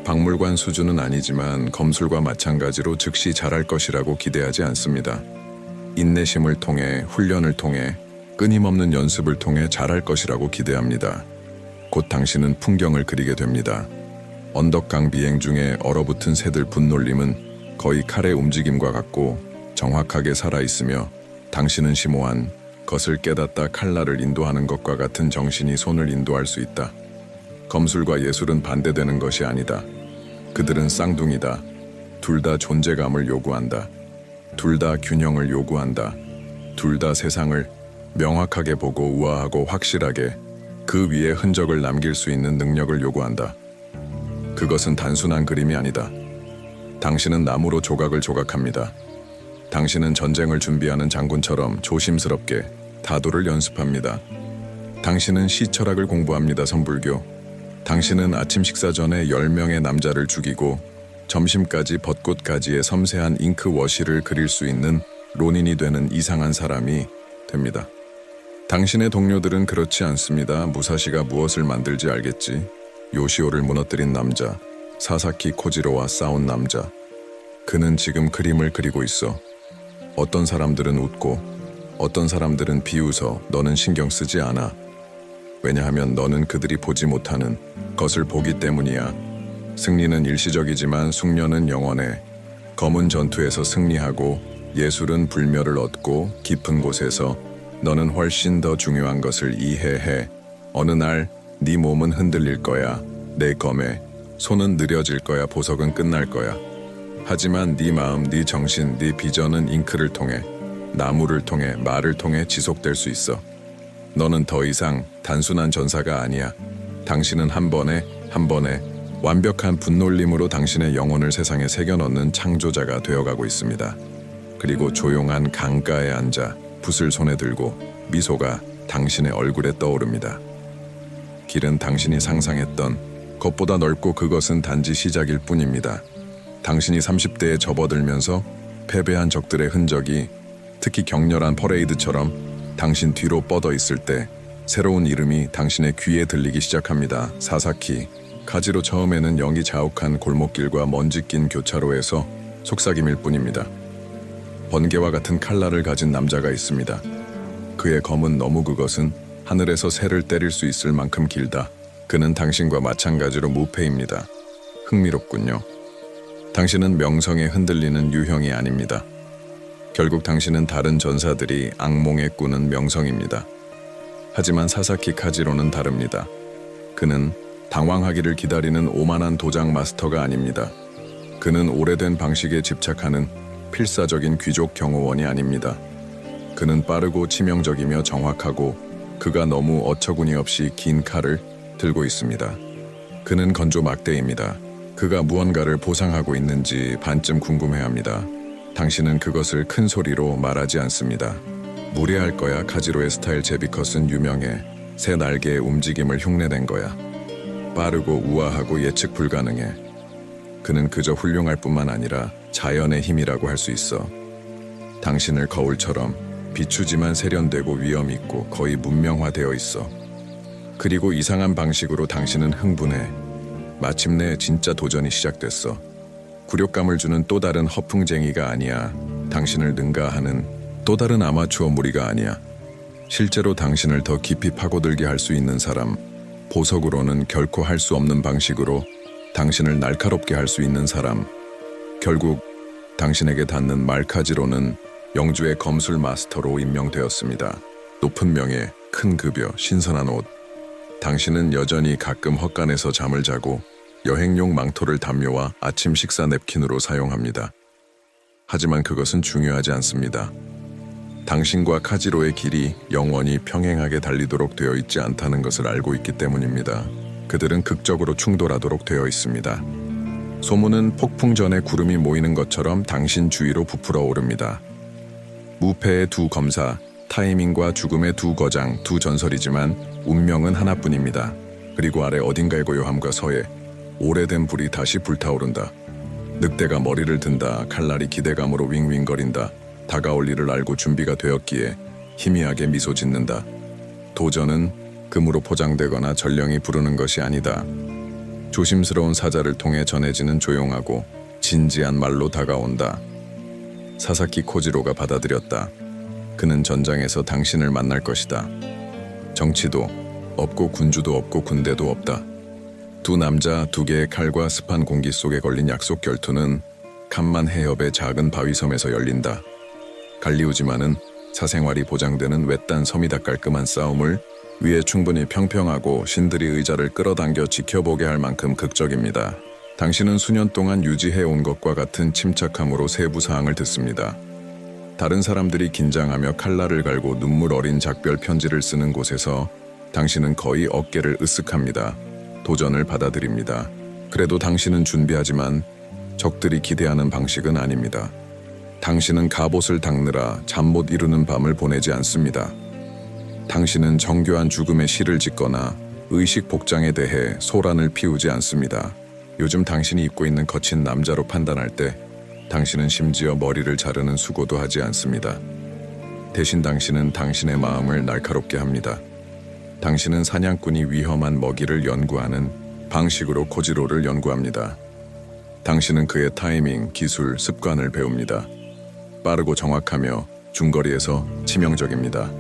박물관 수준은 아니지만 검술과 마찬가지로 즉시 잘할 것이라고 기대하지 않습니다. 인내심을 통해, 훈련을 통해, 끊임없는 연습을 통해 잘할 것이라고 기대합니다. 곧 당신은 풍경을 그리게 됩니다. 언덕강 비행 중에 얼어붙은 새들 분놀림은 거의 칼의 움직임과 같고 정확하게 살아있으며 당신은 심오한 것을 깨닫다 칼날을 인도하는 것과 같은 정신이 손을 인도할 수 있다. 검술과 예술은 반대되는 것이 아니다. 그들은 쌍둥이다. 둘 다 존재감을 요구한다. 둘 다 균형을 요구한다. 둘 다 세상을 명확하게 보고 우아하고 확실하게 그 위에 흔적을 남길 수 있는 능력을 요구한다. 그것은 단순한 그림이 아니다. 당신은 나무로 조각을 조각합니다. 당신은 전쟁을 준비하는 장군처럼 조심스럽게 다도를 연습합니다. 당신은 시철학을 공부합니다. 선불교. 당신은 아침 식사 전에 10명의 남자를 죽이고 점심까지 벚꽃가지의 섬세한 잉크 워시를 그릴 수 있는 론인이 되는 이상한 사람이 됩니다. 당신의 동료들은 그렇지 않습니다. 무사시가 무엇을 만들지 알겠지. 요시오를 무너뜨린 남자, 사사키 코지로와 싸운 남자. 그는 지금 그림을 그리고 있어. 어떤 사람들은 웃고 어떤 사람들은 비웃어. 너는 신경 쓰지 않아. 왜냐하면 너는 그들이 보지 못하는 것을 보기 때문이야. 승리는 일시적이지만 숙련은 영원해. 검은 전투에서 승리하고 예술은 불멸을 얻고 깊은 곳에서 너는 훨씬 더 중요한 것을 이해해. 어느 날 네 몸은 흔들릴 거야. 내 검에 손은 느려질 거야. 보석은 끝날 거야. 하지만 네 마음, 네 정신, 네 비전은 잉크를 통해, 나무를 통해, 말을 통해 지속될 수 있어. 너는 더 이상 단순한 전사가 아니야. 당신은 한 번에 완벽한 분놀림으로 당신의 영혼을 세상에 새겨넣는 창조자가 되어가고 있습니다. 그리고 조용한 강가에 앉아 붓을 손에 들고 미소가 당신의 얼굴에 떠오릅니다. 길은 당신이 상상했던 것보다 넓고 그것은 단지 시작일 뿐입니다. 당신이 30대에 접어들면서 패배한 적들의 흔적이 특히 격렬한 퍼레이드처럼 당신 뒤로 뻗어 있을 때 새로운 이름이 당신의 귀에 들리기 시작합니다. 사사키. 카지로. 처음에는 영이 자욱한 골목길과 먼지 낀 교차로에서 속삭임일 뿐입니다. 번개와 같은 칼날을 가진 남자가 있습니다. 그의 검은 너무 그것은 하늘에서 새를 때릴 수 있을 만큼 길다. 그는 당신과 마찬가지로 무패입니다. 흥미롭군요. 당신은 명성에 흔들리는 유형이 아닙니다. 결국 당신은 다른 전사들이 악몽에 꾸는 명성입니다. 하지만 사사키 카지로는 다릅니다. 그는 당황하기를 기다리는 오만한 도장 마스터가 아닙니다. 그는 오래된 방식에 집착하는 필사적인 귀족 경호원이 아닙니다. 그는 빠르고 치명적이며 정확하고 그가 너무 어처구니 없이 긴 칼을 들고 있습니다. 그는 건조 막대입니다. 그가 무언가를 보상하고 있는지 반쯤 궁금해합니다. 당신은 그것을 큰 소리로 말하지 않습니다. 무례할 거야. 카지로의 스타일 제비컷은 유명해. 새 날개의 움직임을 흉내낸 거야. 빠르고 우아하고 예측 불가능해. 그는 그저 훌륭할 뿐만 아니라 자연의 힘이라고 할 수 있어. 당신을 거울처럼 비추지만 세련되고 위험 있고 거의 문명화되어 있어. 그리고 이상한 방식으로 당신은 흥분해. 마침내 진짜 도전이 시작됐어. 굴욕감을 주는 또 다른 허풍쟁이가 아니야. 당신을 능가하는 또 다른 아마추어 무리가 아니야. 실제로 당신을 더 깊이 파고들게 할 수 있는 사람. 보석으로는 결코 할 수 없는 방식으로 당신을 날카롭게 할 수 있는 사람. 결국 당신에게 닿는 말카지로는 영주의 검술 마스터로 임명되었습니다. 높은 명예, 큰 급여, 신선한 옷. 당신은 여전히 가끔 헛간에서 잠을 자고 여행용 망토를 담요와 아침 식사 냅킨으로 사용합니다. 하지만 그것은 중요하지 않습니다. 당신과 카지로의 길이 영원히 평행하게 달리도록 되어 있지 않다는 것을 알고 있기 때문입니다. 그들은 극적으로 충돌하도록 되어 있습니다. 소문은 폭풍 전에 구름이 모이는 것처럼 당신 주위로 부풀어 오릅니다. 무패의 두 검사, 타이밍과 죽음의 두 거장, 두 전설이지만 운명은 하나뿐입니다. 그리고 아래 어딘가의 고요함과 서해, 오래된 불이 다시 불타오른다. 늑대가 머리를 든다. 칼날이 기대감으로 윙윙거린다. 다가올 일을 알고 준비가 되었기에 희미하게 미소 짓는다. 도전은 금으로 포장되거나 전령이 부르는 것이 아니다. 조심스러운 사자를 통해 전해지는 조용하고 진지한 말로 다가온다. 사사키 코지로가 받아들였다. 그는 전장에서 당신을 만날 것이다. 정치도 없고 군주도 없고 군대도 없다. 두 남자, 두 개의 칼과 습한 공기 속에 걸린 약속 결투는 칸만 해협의 작은 바위섬에서 열린다. 갈리우지만은 사생활이 보장되는 외딴 섬이다. 깔끔한 싸움을 위해 충분히 평평하고 신들이 의자를 끌어당겨 지켜보게 할 만큼 극적입니다. 당신은 수년 동안 유지해온 것과 같은 침착함으로 세부 사항을 듣습니다. 다른 사람들이 긴장하며 칼날을 갈고 눈물 어린 작별 편지를 쓰는 곳에서 당신은 거의 어깨를 으쓱합니다. 도전을 받아들입니다. 그래도 당신은 준비하지만 적들이 기대하는 방식은 아닙니다. 당신은 갑옷을 닦느라 잠 못 이루는 밤을 보내지 않습니다. 당신은 정교한 죽음의 시를 짓거나 의식 복장에 대해 소란을 피우지 않습니다. 요즘 당신이 입고 있는 거친 남자로 판단할 때 당신은 심지어 머리를 자르는 수고도 하지 않습니다. 대신 당신은 당신의 마음을 날카롭게 합니다. 당신은 사냥꾼이 위험한 먹이를 연구하는 방식으로 코지로를 연구합니다. 당신은 그의 타이밍, 기술, 습관을 배웁니다. 빠르고 정확하며 중거리에서 치명적입니다.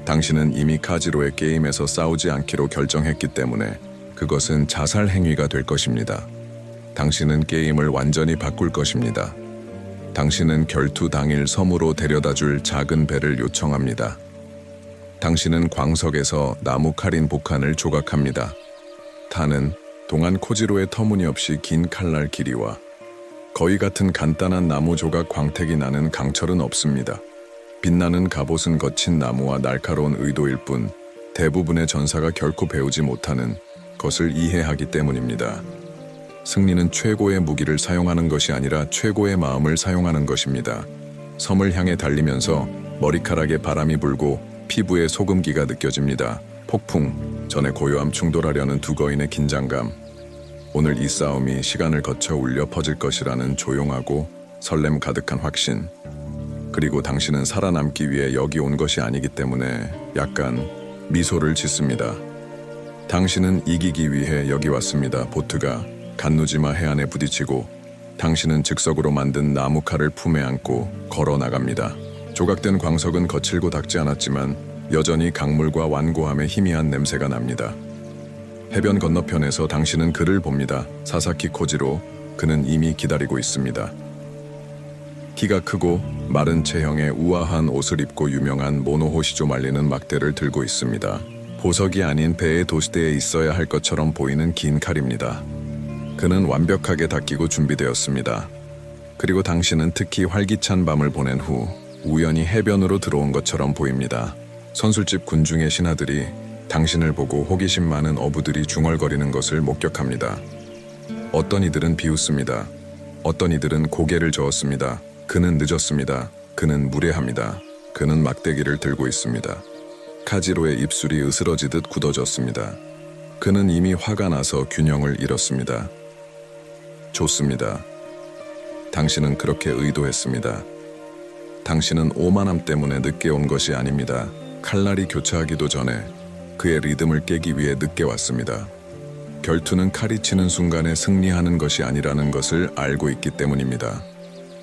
당신은 이미 카지로의 게임에서 싸우지 않기로 결정했기 때문에 그것은 자살 행위가 될 것입니다. 당신은 게임을 완전히 바꿀 것입니다. 당신은 결투 당일 섬으로 데려다줄 작은 배를 요청합니다. 당신은 광석에서 나무 칼인 복한을 조각합니다. 타는 동안 코지로의 터무니없이 긴 칼날 길이와 거위 같은 간단한 나무 조각 광택이 나는 강철은 없습니다. 빛나는 갑옷은 거친 나무와 날카로운 의도일 뿐 대부분의 전사가 결코 배우지 못하는 것을 이해하기 때문입니다. 승리는 최고의 무기를 사용하는 것이 아니라 최고의 마음을 사용하는 것입니다. 섬을 향해 달리면서 머리카락에 바람이 불고 피부에 소금기가 느껴집니다. 폭풍 전에 고요함 충돌하려는 두 거인의 긴장감. 오늘 이 싸움이 시간을 거쳐 울려 퍼질 것이라는 조용하고 설렘 가득한 확신. 그리고 당신은 살아남기 위해 여기 온 것이 아니기 때문에 약간 미소를 짓습니다. 당신은 이기기 위해 여기 왔습니다. 보트가 간누지마 해안에 부딪히고 당신은 즉석으로 만든 나무칼을 품에 안고 걸어 나갑니다. 조각된 광석은 거칠고 닿지 않았지만 여전히 강물과 완고함의 희미한 냄새가 납니다. 해변 건너편에서 당신은 그를 봅니다. 사사키 코지로. 그는 이미 기다리고 있습니다. 키가 크고 마른 체형의 우아한 옷을 입고 유명한 모노호시조 말리는 막대를 들고 있습니다. 보석이 아닌 배의 도시대에 있어야 할 것처럼 보이는 긴 칼입니다. 그는 완벽하게 닦이고 준비되었습니다. 그리고 당신은 특히 활기찬 밤을 보낸 후 우연히 해변으로 들어온 것처럼 보입니다. 선술집 군중의 신하들이 당신을 보고 호기심 많은 어부들이 중얼거리는 것을 목격합니다. 어떤 이들은 비웃습니다. 어떤 이들은 고개를 저었습니다. 그는 늦었습니다. 그는 무례합니다. 그는 막대기를 들고 있습니다. 카지로의 입술이 으스러지듯 굳어졌습니다. 그는 이미 화가 나서 균형을 잃었습니다. 좋습니다. 당신은 그렇게 의도했습니다. 당신은 오만함 때문에 늦게 온 것이 아닙니다. 칼날이 교차하기도 전에 그의 리듬을 깨기 위해 늦게 왔습니다. 결투는 칼이 치는 순간에 승리하는 것이 아니라는 것을 알고 있기 때문입니다.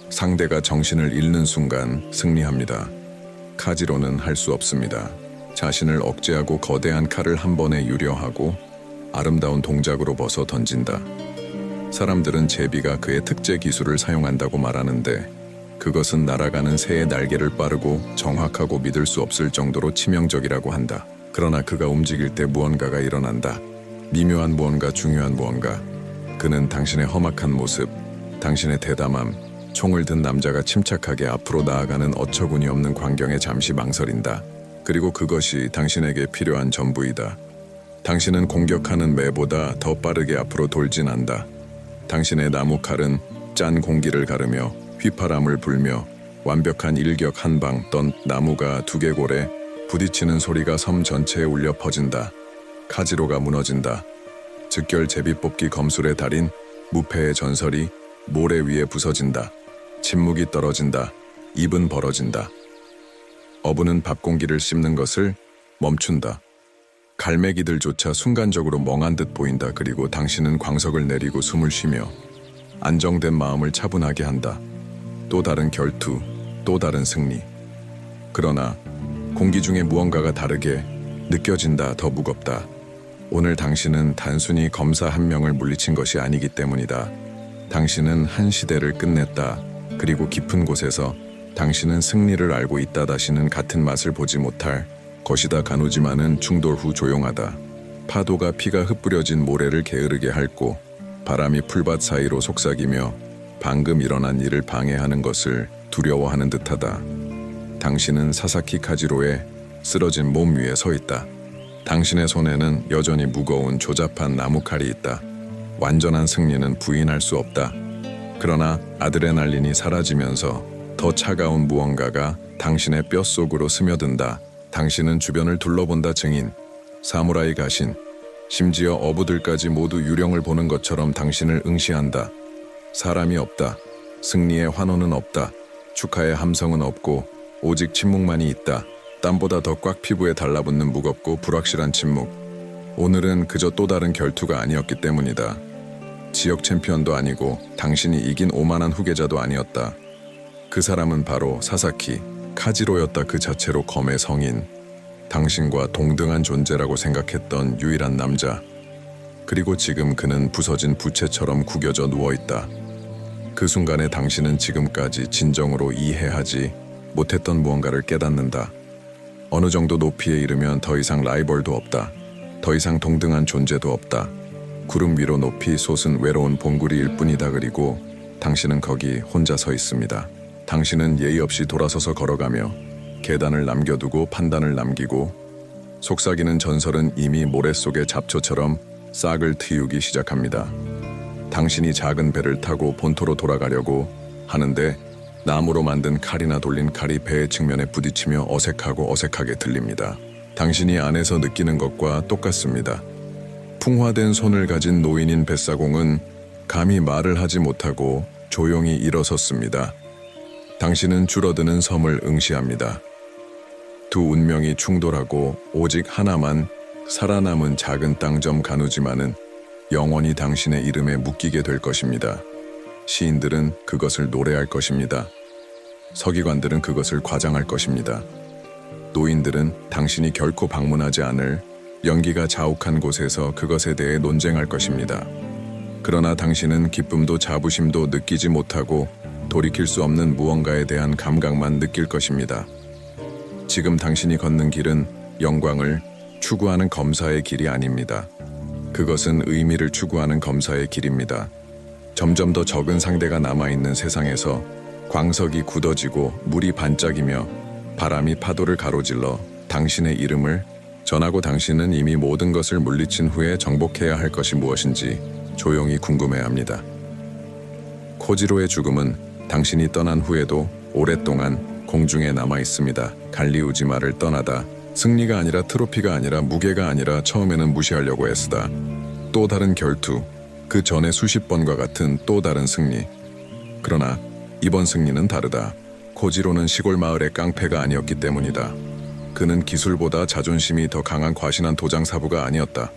상대가 정신을 잃는 순간 승리합니다. 카지로는 할 수 없습니다. 자신을 억제하고 거대한 칼을 한 번에 유려하고 아름다운 동작으로 벗어 던진다. 사람들은 제비가 그의 특제 기술을 사용한다고 말하는데 그것은 날아가는 새의 날개를 빠르고 정확하고 믿을 수 없을 정도로 치명적이라고 한다. 그러나 그가 움직일 때 무언가가 일어난다. 미묘한 무언가, 중요한 무언가. 그는 당신의 험악한 모습, 당신의 대담함, 총을 든 남자가 침착하게 앞으로 나아가는 어처구니 없는 광경에 잠시 망설인다. 그리고 그것이 당신에게 필요한 전부이다. 당신은 공격하는 매보다 더 빠르게 앞으로 돌진한다. 당신의 나무 칼은 짠 공기를 가르며 휘파람을 불며 완벽한 일격 한 방 떤 나무가 두개골에 부딪히는 소리가 섬 전체에 울려 퍼진다. 카지로가 무너진다. 즉결 제비뽑기 검술의 달인 무패의 전설이 모래 위에 부서진다. 침묵이 떨어진다. 입은 벌어진다. 어부는 밥 공기를 씹는 것을 멈춘다. 갈매기들조차 순간적으로 멍한 듯 보인다. 그리고 당신은 광석을 내리고 숨을 쉬며 안정된 마음을 차분하게 한다. 또 다른 결투, 또 다른 승리. 그러나 공기 중에 무언가가 다르게 느껴진다. 더 무겁다. 오늘 당신은 단순히 검사 한 명을 물리친 것이 아니기 때문이다. 당신은 한 시대를 끝냈다. 그리고 깊은 곳에서 당신은 승리를 알고 있다. 다시는 같은 맛을 보지 못할 것이다. 간우지만은 충돌 후 조용하다. 파도가 피가 흩뿌려진 모래를 게으르게 핥고 바람이 풀밭 사이로 속삭이며 방금 일어난 일을 방해하는 것을 두려워하는 듯하다. 당신은 사사키 카지로의 쓰러진 몸 위에 서 있다. 당신의 손에는 여전히 무거운 조잡한 나무칼이 있다. 완전한 승리는 부인할 수 없다. 그러나 아드레날린이 사라지면서 더 차가운 무언가가 당신의 뼛속으로 스며든다. 당신은 주변을 둘러본다. 증인, 사무라이 가신, 심지어 어부들까지 모두 유령을 보는 것처럼 당신을 응시한다. 사람이 없다. 승리의 환호는 없다. 축하의 함성은 없고 오직 침묵만이 있다. 땀보다 더 꽉 피부에 달라붙는 무겁고 불확실한 침묵. 오늘은 그저 또 다른 결투가 아니었기 때문이다. 지역 챔피언도 아니고 당신이 이긴 오만한 후계자도 아니었다. 그 사람은 바로 사사키 카지로였다. 그 자체로 검의 성인, 당신과 동등한 존재라고 생각했던 유일한 남자. 그리고 지금 그는 부서진 부채처럼 구겨져 누워있다. 그 순간에 당신은 지금까지 진정으로 이해하지 못했던 무언가를 깨닫는다. 어느 정도 높이에 이르면 더 이상 라이벌도 없다. 더 이상 동등한 존재도 없다. 구름 위로 높이 솟은 외로운 봉구리일 뿐이다. 그리고 당신은 거기 혼자 서 있습니다. 당신은 예의 없이 돌아서서 걸어가며 계단을 남겨두고 판단을 남기고 속삭이는 전설은 이미 모래 속의 잡초처럼 싹을 틔우기 시작합니다. 당신이 작은 배를 타고 본토로 돌아가려고 하는데 나무로 만든 칼이나 돌린 칼이 배의 측면에 부딪히며 어색하게 들립니다. 당신이 안에서 느끼는 것과 똑같습니다. 풍화된 손을 가진 노인인 뱃사공은 감히 말을 하지 못하고 조용히 일어섰습니다. 당신은 줄어드는 섬을 응시합니다. 두 운명이 충돌하고 오직 하나만 살아남은 작은 땅점 간우지만은 영원히 당신의 이름에 묶이게 될 것입니다. 시인들은 그것을 노래할 것입니다. 서기관들은 그것을 과장할 것입니다. 노인들은 당신이 결코 방문하지 않을 연기가 자욱한 곳에서 그것에 대해 논쟁할 것입니다. 그러나 당신은 기쁨도 자부심도 느끼지 못하고 돌이킬 수 없는 무언가에 대한 감각만 느낄 것입니다. 지금 당신이 걷는 길은 영광을 추구하는 검사의 길이 아닙니다. 그것은 의미를 추구하는 검사의 길입니다. 점점 더 적은 상대가 남아있는 세상에서 광석이 굳어지고 물이 반짝이며 바람이 파도를 가로질러 당신의 이름을 전하고 당신은 이미 모든 것을 물리친 후에 정복해야 할 것이 무엇인지 조용히 궁금해합니다. 코지로의 죽음은 당신이 떠난 후에도 오랫동안 공중에 남아있습니다. 갈리우지마를 떠나다 승리가 아니라 트로피가 아니라 무게가 아니라 처음에는 무시하려고 애쓰다. 또 다른 결투, 그 전에 수십 번과 같은 또 다른 승리. 그러나 이번 승리는 다르다. 코지로는 시골 마을의 깡패가 아니었기 때문이다. 그는 기술보다 자존심이 더 강한 과신한 도장사부가 아니었다.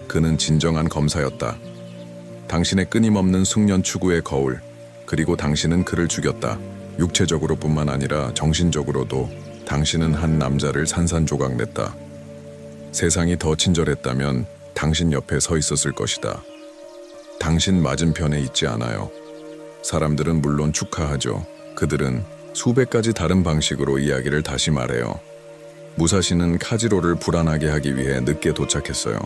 그는 진정한 검사였다. 당신의 끊임없는 숙련 추구의 거울, 그리고 당신은 그를 죽였다. 육체적으로뿐만 아니라 정신적으로도 당신은 한 남자를 산산조각 냈다. 세상이 더 친절했다면 당신 옆에 서 있었을 것이다. 당신 맞은편에 있지 않아요. 사람들은 물론 축하하죠. 그들은 수백 가지 다른 방식으로 이야기를 다시 말해요. 무사시는 카지로를 불안하게 하기 위해 늦게 도착했어요.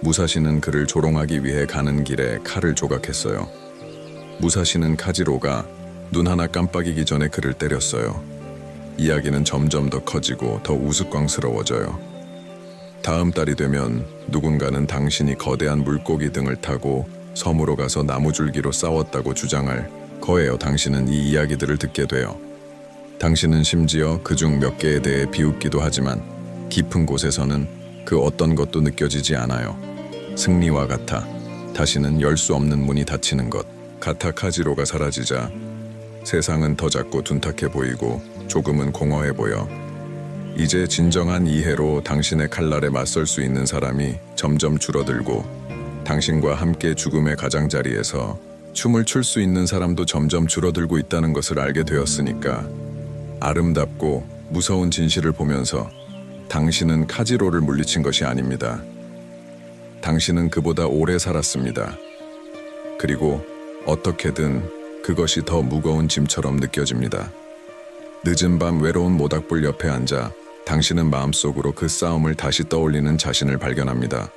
무사시는 그를 조롱하기 위해 가는 길에 칼을 조각했어요. 무사시는 카지로가 눈 하나 깜빡이기 전에 그를 때렸어요. 이야기는 점점 더 커지고 더 우스꽝스러워져요. 다음 달이 되면 누군가는 당신이 거대한 물고기 등을 타고 섬으로 가서 나무줄기로 싸웠다고 주장할 거예요. 당신은 이 이야기들을 듣게 돼요. 당신은 심지어 그중 몇 개에 대해 비웃기도 하지만 깊은 곳에서는 그 어떤 것도 느껴지지 않아요. 승리와 같아 다시는 열 수 없는 문이 닫히는 것. 가타 카지로가 사라지자 세상은 더 작고 둔탁해 보이고 조금은 공허해 보여. 이제 진정한 이해로 당신의 칼날에 맞설 수 있는 사람이 점점 줄어들고 당신과 함께 죽음의 가장자리에서 춤을 출 수 있는 사람도 점점 줄어들고 있다는 것을 알게 되었으니까 아름답고 무서운 진실을 보면서 당신은 카지로를 물리친 것이 아닙니다. 당신은 그보다 오래 살았습니다. 그리고 어떻게든 그것이 더 무거운 짐처럼 느껴집니다. 늦은 밤 외로운 모닥불 옆에 앉아 당신은 마음속으로 그 싸움을 다시 떠올리는 자신을 발견합니다.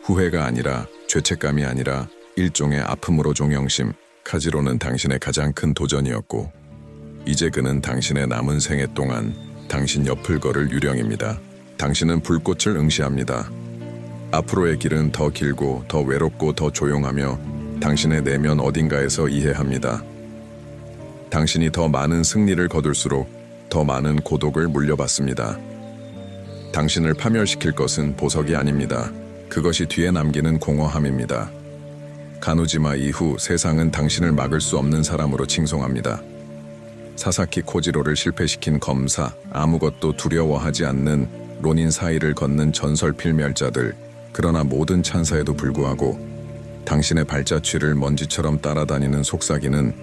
후회가 아니라 죄책감이 아니라 일종의 아픔으로 종영심. 카지로는 당신의 가장 큰 도전이었고 이제 그는 당신의 남은 생애 동안 당신 옆을 걸을 유령입니다. 당신은 불꽃을 응시합니다. 앞으로의 길은 더 길고 더 외롭고 더 조용하며 당신의 내면 어딘가에서 이해합니다. 당신이 더 많은 승리를 거둘수록 더 많은 고독을 물려받습니다. 당신을 파멸시킬 것은 보석이 아닙니다. 그것이 뒤에 남기는 공허함입니다. 가누지마 이후 세상은 당신을 막을 수 없는 사람으로 칭송합니다. 사사키 코지로를 실패시킨 검사, 아무것도 두려워하지 않는 로닌 사이를 걷는 전설 필멸자들, 그러나 모든 찬사에도 불구하고 당신의 발자취를 먼지처럼 따라다니는 속삭이는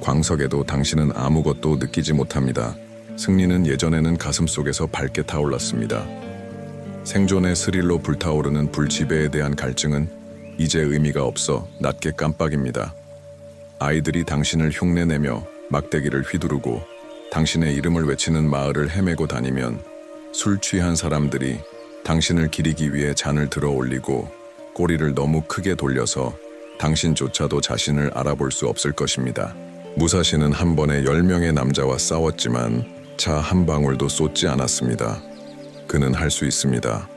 광석에도 당신은 아무것도 느끼지 못합니다. 승리는 예전에는 가슴속에서 밝게 타올랐습니다. 생존의 스릴로 불타오르는 불지배에 대한 갈증은 이제 의미가 없어 낮게 깜빡입니다. 아이들이 당신을 흉내내며 막대기를 휘두르고 당신의 이름을 외치는 마을을 헤매고 다니면 술 취한 사람들이 당신을 기리기 위해 잔을 들어 올리고 꼬리를 너무 크게 돌려서 당신조차도 자신을 알아볼 수 없을 것입니다. 무사시는 한 번에 10명의 남자와 싸웠지만 차 한 방울도 쏟지 않았습니다. 그는 할 수 있습니다.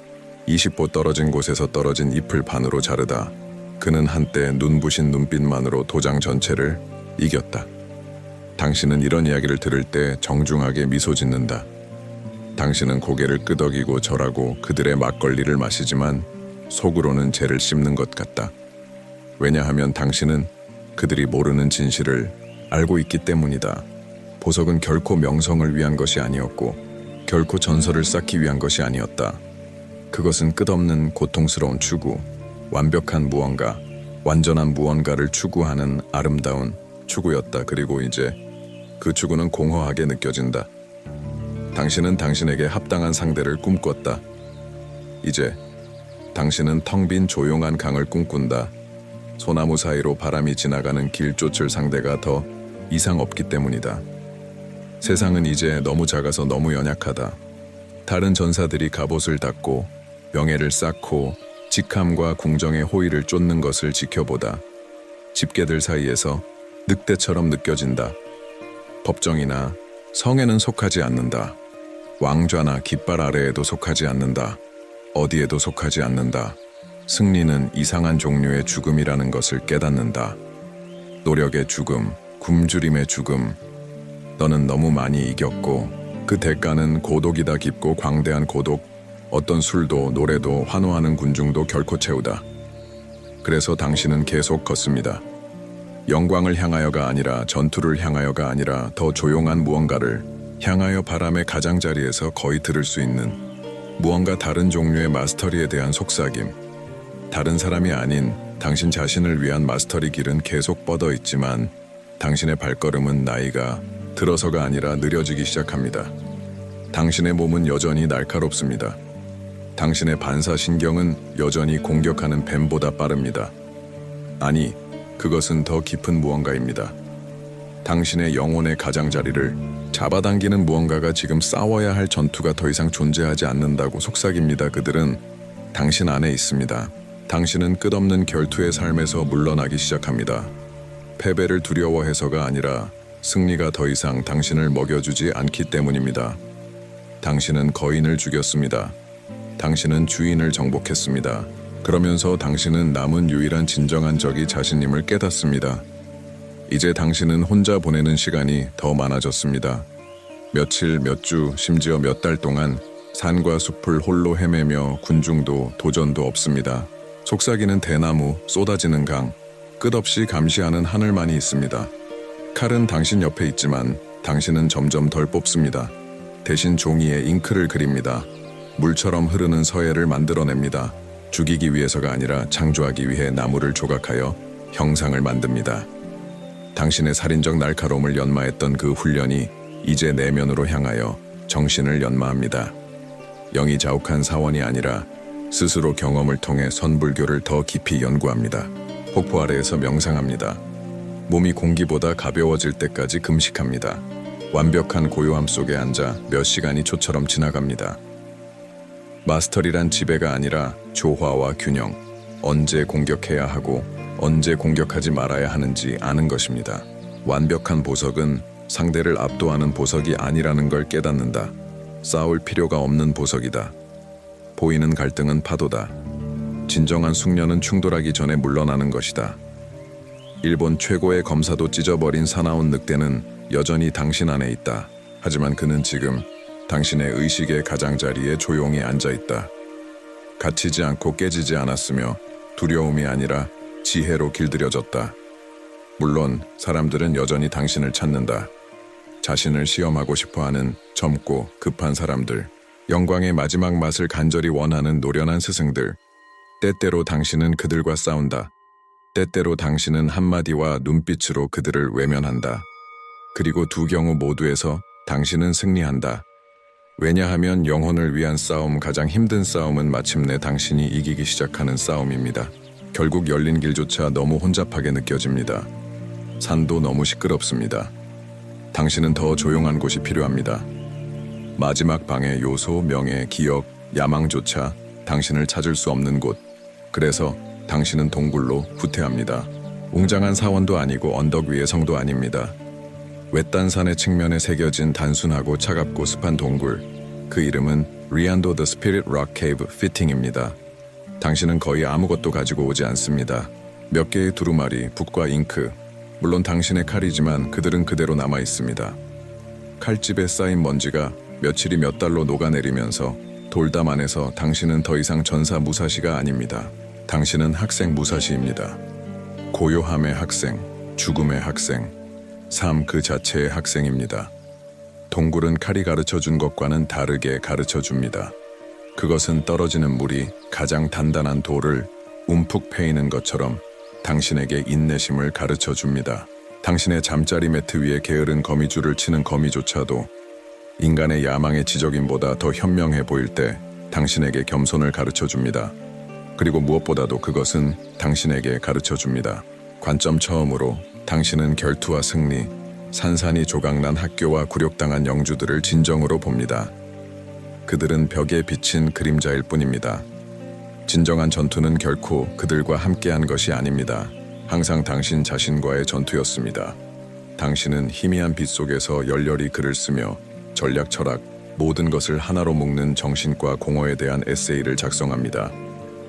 20보 떨어진 곳에서 떨어진 잎을 반으로 자르다. 그는 한때 눈부신 눈빛만으로 도장 전체를 이겼다. 당신은 이런 이야기를 들을 때 정중하게 미소 짓는다. 당신은 고개를 끄덕이고 절하고 그들의 막걸리를 마시지만 속으로는 죄를 씹는 것 같다. 왜냐하면 당신은 그들이 모르는 진실을 알고 있기 때문이다. 보석은 결코 명성을 위한 것이 아니었고 결코 전설을 쌓기 위한 것이 아니었다. 그것은 끝없는 고통스러운 추구, 완벽한 무언가, 완전한 무언가를 추구하는 아름다운 추구였다. 그리고 이제 그 추구는 공허하게 느껴진다. 당신은 당신에게 합당한 상대를 꿈꿨다. 이제 당신은 텅 빈 조용한 강을 꿈꾼다. 소나무 사이로 바람이 지나가는 길 쫓을 상대가 더 이상 없기 때문이다. 세상은 이제 너무 작아서 너무 연약하다. 다른 전사들이 갑옷을 닦고 명예를 쌓고 직함과 궁정의 호의를 쫓는 것을 지켜보다 집게들 사이에서 늑대처럼 느껴진다. 법정이나 성에는 속하지 않는다. 왕좌나 깃발 아래에도 속하지 않는다. 어디에도 속하지 않는다. 승리는 이상한 종류의 죽음이라는 것을 깨닫는다. 노력의 죽음, 굶주림의 죽음. 너는 너무 많이 이겼고 그 대가는 고독이다. 깊고 광대한 고독. 어떤 술도 노래도 환호하는 군중도 결코 채우다. 그래서 당신은 계속 걷습니다. 영광을 향하여가 아니라 전투를 향하여가 아니라 더 조용한 무언가를 향하여 바람의 가장자리에서 거의 들을 수 있는 무언가 다른 종류의 마스터리에 대한 속삭임. 다른 사람이 아닌 당신 자신을 위한 마스터리 길은 계속 뻗어 있지만 당신의 발걸음은 나이가 들어서가 아니라 느려지기 시작합니다. 당신의 몸은 여전히 날카롭습니다. 당신의 반사신경은 여전히 공격하는 뱀보다 빠릅니다. 아니, 그것은 더 깊은 무언가입니다. 당신의 영혼의 가장자리를 잡아당기는 무언가가 지금 싸워야 할 전투가 더 이상 존재하지 않는다고 속삭입니다. 그들은 당신 안에 있습니다. 당신은 끝없는 결투의 삶에서 물러나기 시작합니다. 패배를 두려워해서가 아니라 승리가 더 이상 당신을 먹여주지 않기 때문입니다. 당신은 거인을 죽였습니다. 당신은 주인을 정복했습니다. 그러면서 당신은 남은 유일한 진정한 적이 자신임을 깨닫습니다. 이제 당신은 혼자 보내는 시간이 더 많아졌습니다. 며칠, 몇 주, 심지어 몇 달 동안 산과 숲을 홀로 헤매며 군중도 도전도 없습니다. 속삭이는 대나무, 쏟아지는 강, 끝없이 감시하는 하늘만이 있습니다. 칼은 당신 옆에 있지만 당신은 점점 덜 뽑습니다. 대신 종이에 잉크를 그립니다. 물처럼 흐르는 서예를 만들어냅니다. 죽이기 위해서가 아니라 창조하기 위해 나무를 조각하여 형상을 만듭니다. 당신의 살인적 날카로움을 연마했던 그 훈련이 이제 내면으로 향하여 정신을 연마합니다. 영이 자욱한 사원이 아니라 스스로 경험을 통해 선불교를 더 깊이 연구합니다. 폭포 아래에서 명상합니다. 몸이 공기보다 가벼워질 때까지 금식합니다. 완벽한 고요함 속에 앉아 몇 시간이 초처럼 지나갑니다. 마스터리란 지배가 아니라 조화와 균형, 언제 공격해야 하고 언제 공격하지 말아야 하는지 아는 것입니다. 완벽한 보석은 상대를 압도하는 보석이 아니라는 걸 깨닫는다. 싸울 필요가 없는 보석이다. 보이는 갈등은 파도다. 진정한 숙련은 충돌하기 전에 물러나는 것이다. 일본 최고의 검사도 찢어버린 사나운 늑대는 여전히 당신 안에 있다. 하지만 그는 지금 당신의 의식의 가장자리에 조용히 앉아있다. 갇히지 않고 깨지지 않았으며 두려움이 아니라 지혜로 길들여졌다. 물론 사람들은 여전히 당신을 찾는다. 자신을 시험하고 싶어하는 젊고 급한 사람들, 영광의 마지막 맛을 간절히 원하는 노련한 스승들. 때때로 당신은 그들과 싸운다. 때때로 당신은 한마디와 눈빛으로 그들을 외면한다. 그리고 두 경우 모두에서 당신은 승리한다. 왜냐하면 영혼을 위한 싸움, 가장 힘든 싸움은 마침내 당신이 이기기 시작하는 싸움입니다. 결국 열린 길조차 너무 혼잡하게 느껴집니다. 산도 너무 시끄럽습니다. 당신은 더 조용한 곳이 필요합니다. 마지막 방의 요소, 명예, 기억, 야망조차 당신을 찾을 수 없는 곳. 그래서 당신은 동굴로 후퇴합니다. 웅장한 사원도 아니고 언덕 위의 성도 아닙니다. 외딴 산의 측면에 새겨진 단순하고 차갑고 습한 동굴. 그 이름은 리안도 The Spirit Rock Cave Fitting입니다. 당신은 거의 아무것도 가지고 오지 않습니다. 몇 개의 두루마리, 붓과 잉크. 물론 당신의 칼이지만 그들은 그대로 남아 있습니다. 칼집에 쌓인 먼지가 며칠이 몇 달로 녹아내리면서 돌담 안에서 당신은 더 이상 전사 무사시가 아닙니다. 당신은 학생 무사시입니다. 고요함의 학생, 죽음의 학생, 삶 그 자체의 학생입니다. 동굴은 칼이 가르쳐준 것과는 다르게 가르쳐줍니다. 그것은 떨어지는 물이 가장 단단한 돌을 움푹 패이는 것처럼 당신에게 인내심을 가르쳐줍니다. 당신의 잠자리 매트 위에 게으른 거미줄을 치는 거미조차도 인간의 야망의 지적인보다 더 현명해 보일 때 당신에게 겸손을 가르쳐줍니다. 그리고 무엇보다도 그것은 당신에게 가르쳐줍니다. 관점 처음으로 당신은 결투와 승리, 산산이 조각난 학교와 굴욕당한 영주들을 진정으로 봅니다. 그들은 벽에 비친 그림자일 뿐입니다. 진정한 전투는 결코 그들과 함께한 것이 아닙니다. 항상 당신 자신과의 전투였습니다. 당신은 희미한 빛 속에서 열렬히 글을 쓰며 전략 철학, 모든 것을 하나로 묶는 정신과 공허에 대한 에세이를 작성합니다.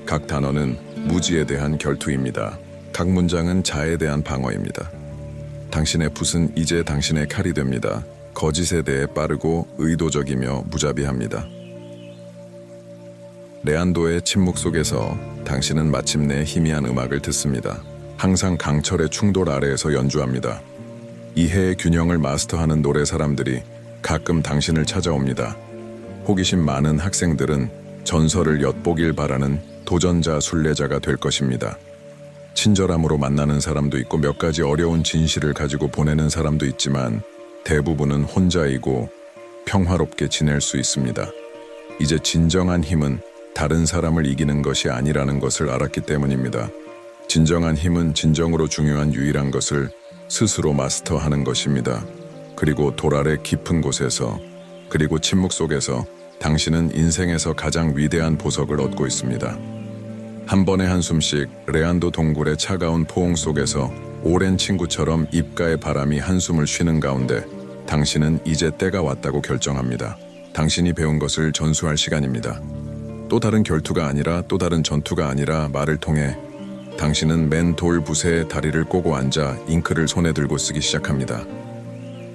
각 단어는 무지에 대한 결투입니다. 각 문장은 자에 대한 방어입니다. 당신의 붓은 이제 당신의 칼이 됩니다. 거짓에 대해 빠르고 의도적이며 무자비합니다. 레안도의 침묵 속에서 당신은 마침내 희미한 음악을 듣습니다. 항상 강철의 충돌 아래에서 연주합니다. 이해의 균형을 마스터하는 노래 사람들이 가끔 당신을 찾아옵니다. 호기심 많은 학생들은 전설을 엿보길 바라는 도전자 순례자가 될 것입니다. 친절함으로 만나는 사람도 있고 몇 가지 어려운 진실을 가지고 보내는 사람도 있지만 대부분은 혼자이고 평화롭게 지낼 수 있습니다. 이제 진정한 힘은 다른 사람을 이기는 것이 아니라는 것을 알았기 때문입니다. 진정한 힘은 진정으로 중요한 유일한 것을 스스로 마스터하는 것입니다. 그리고 돌 아래 깊은 곳에서, 그리고 침묵 속에서 당신은 인생에서 가장 위대한 보석을 얻고 있습니다. 한 번의 한숨씩 레안도 동굴의 차가운 포옹 속에서 오랜 친구처럼 입가의 바람이 한숨을 쉬는 가운데 당신은 이제 때가 왔다고 결정합니다. 당신이 배운 것을 전수할 시간입니다. 또 다른 결투가 아니라, 또 다른 전투가 아니라 말을 통해 당신은 맨 돌 부세에 다리를 꼬고 앉아 잉크를 손에 들고 쓰기 시작합니다.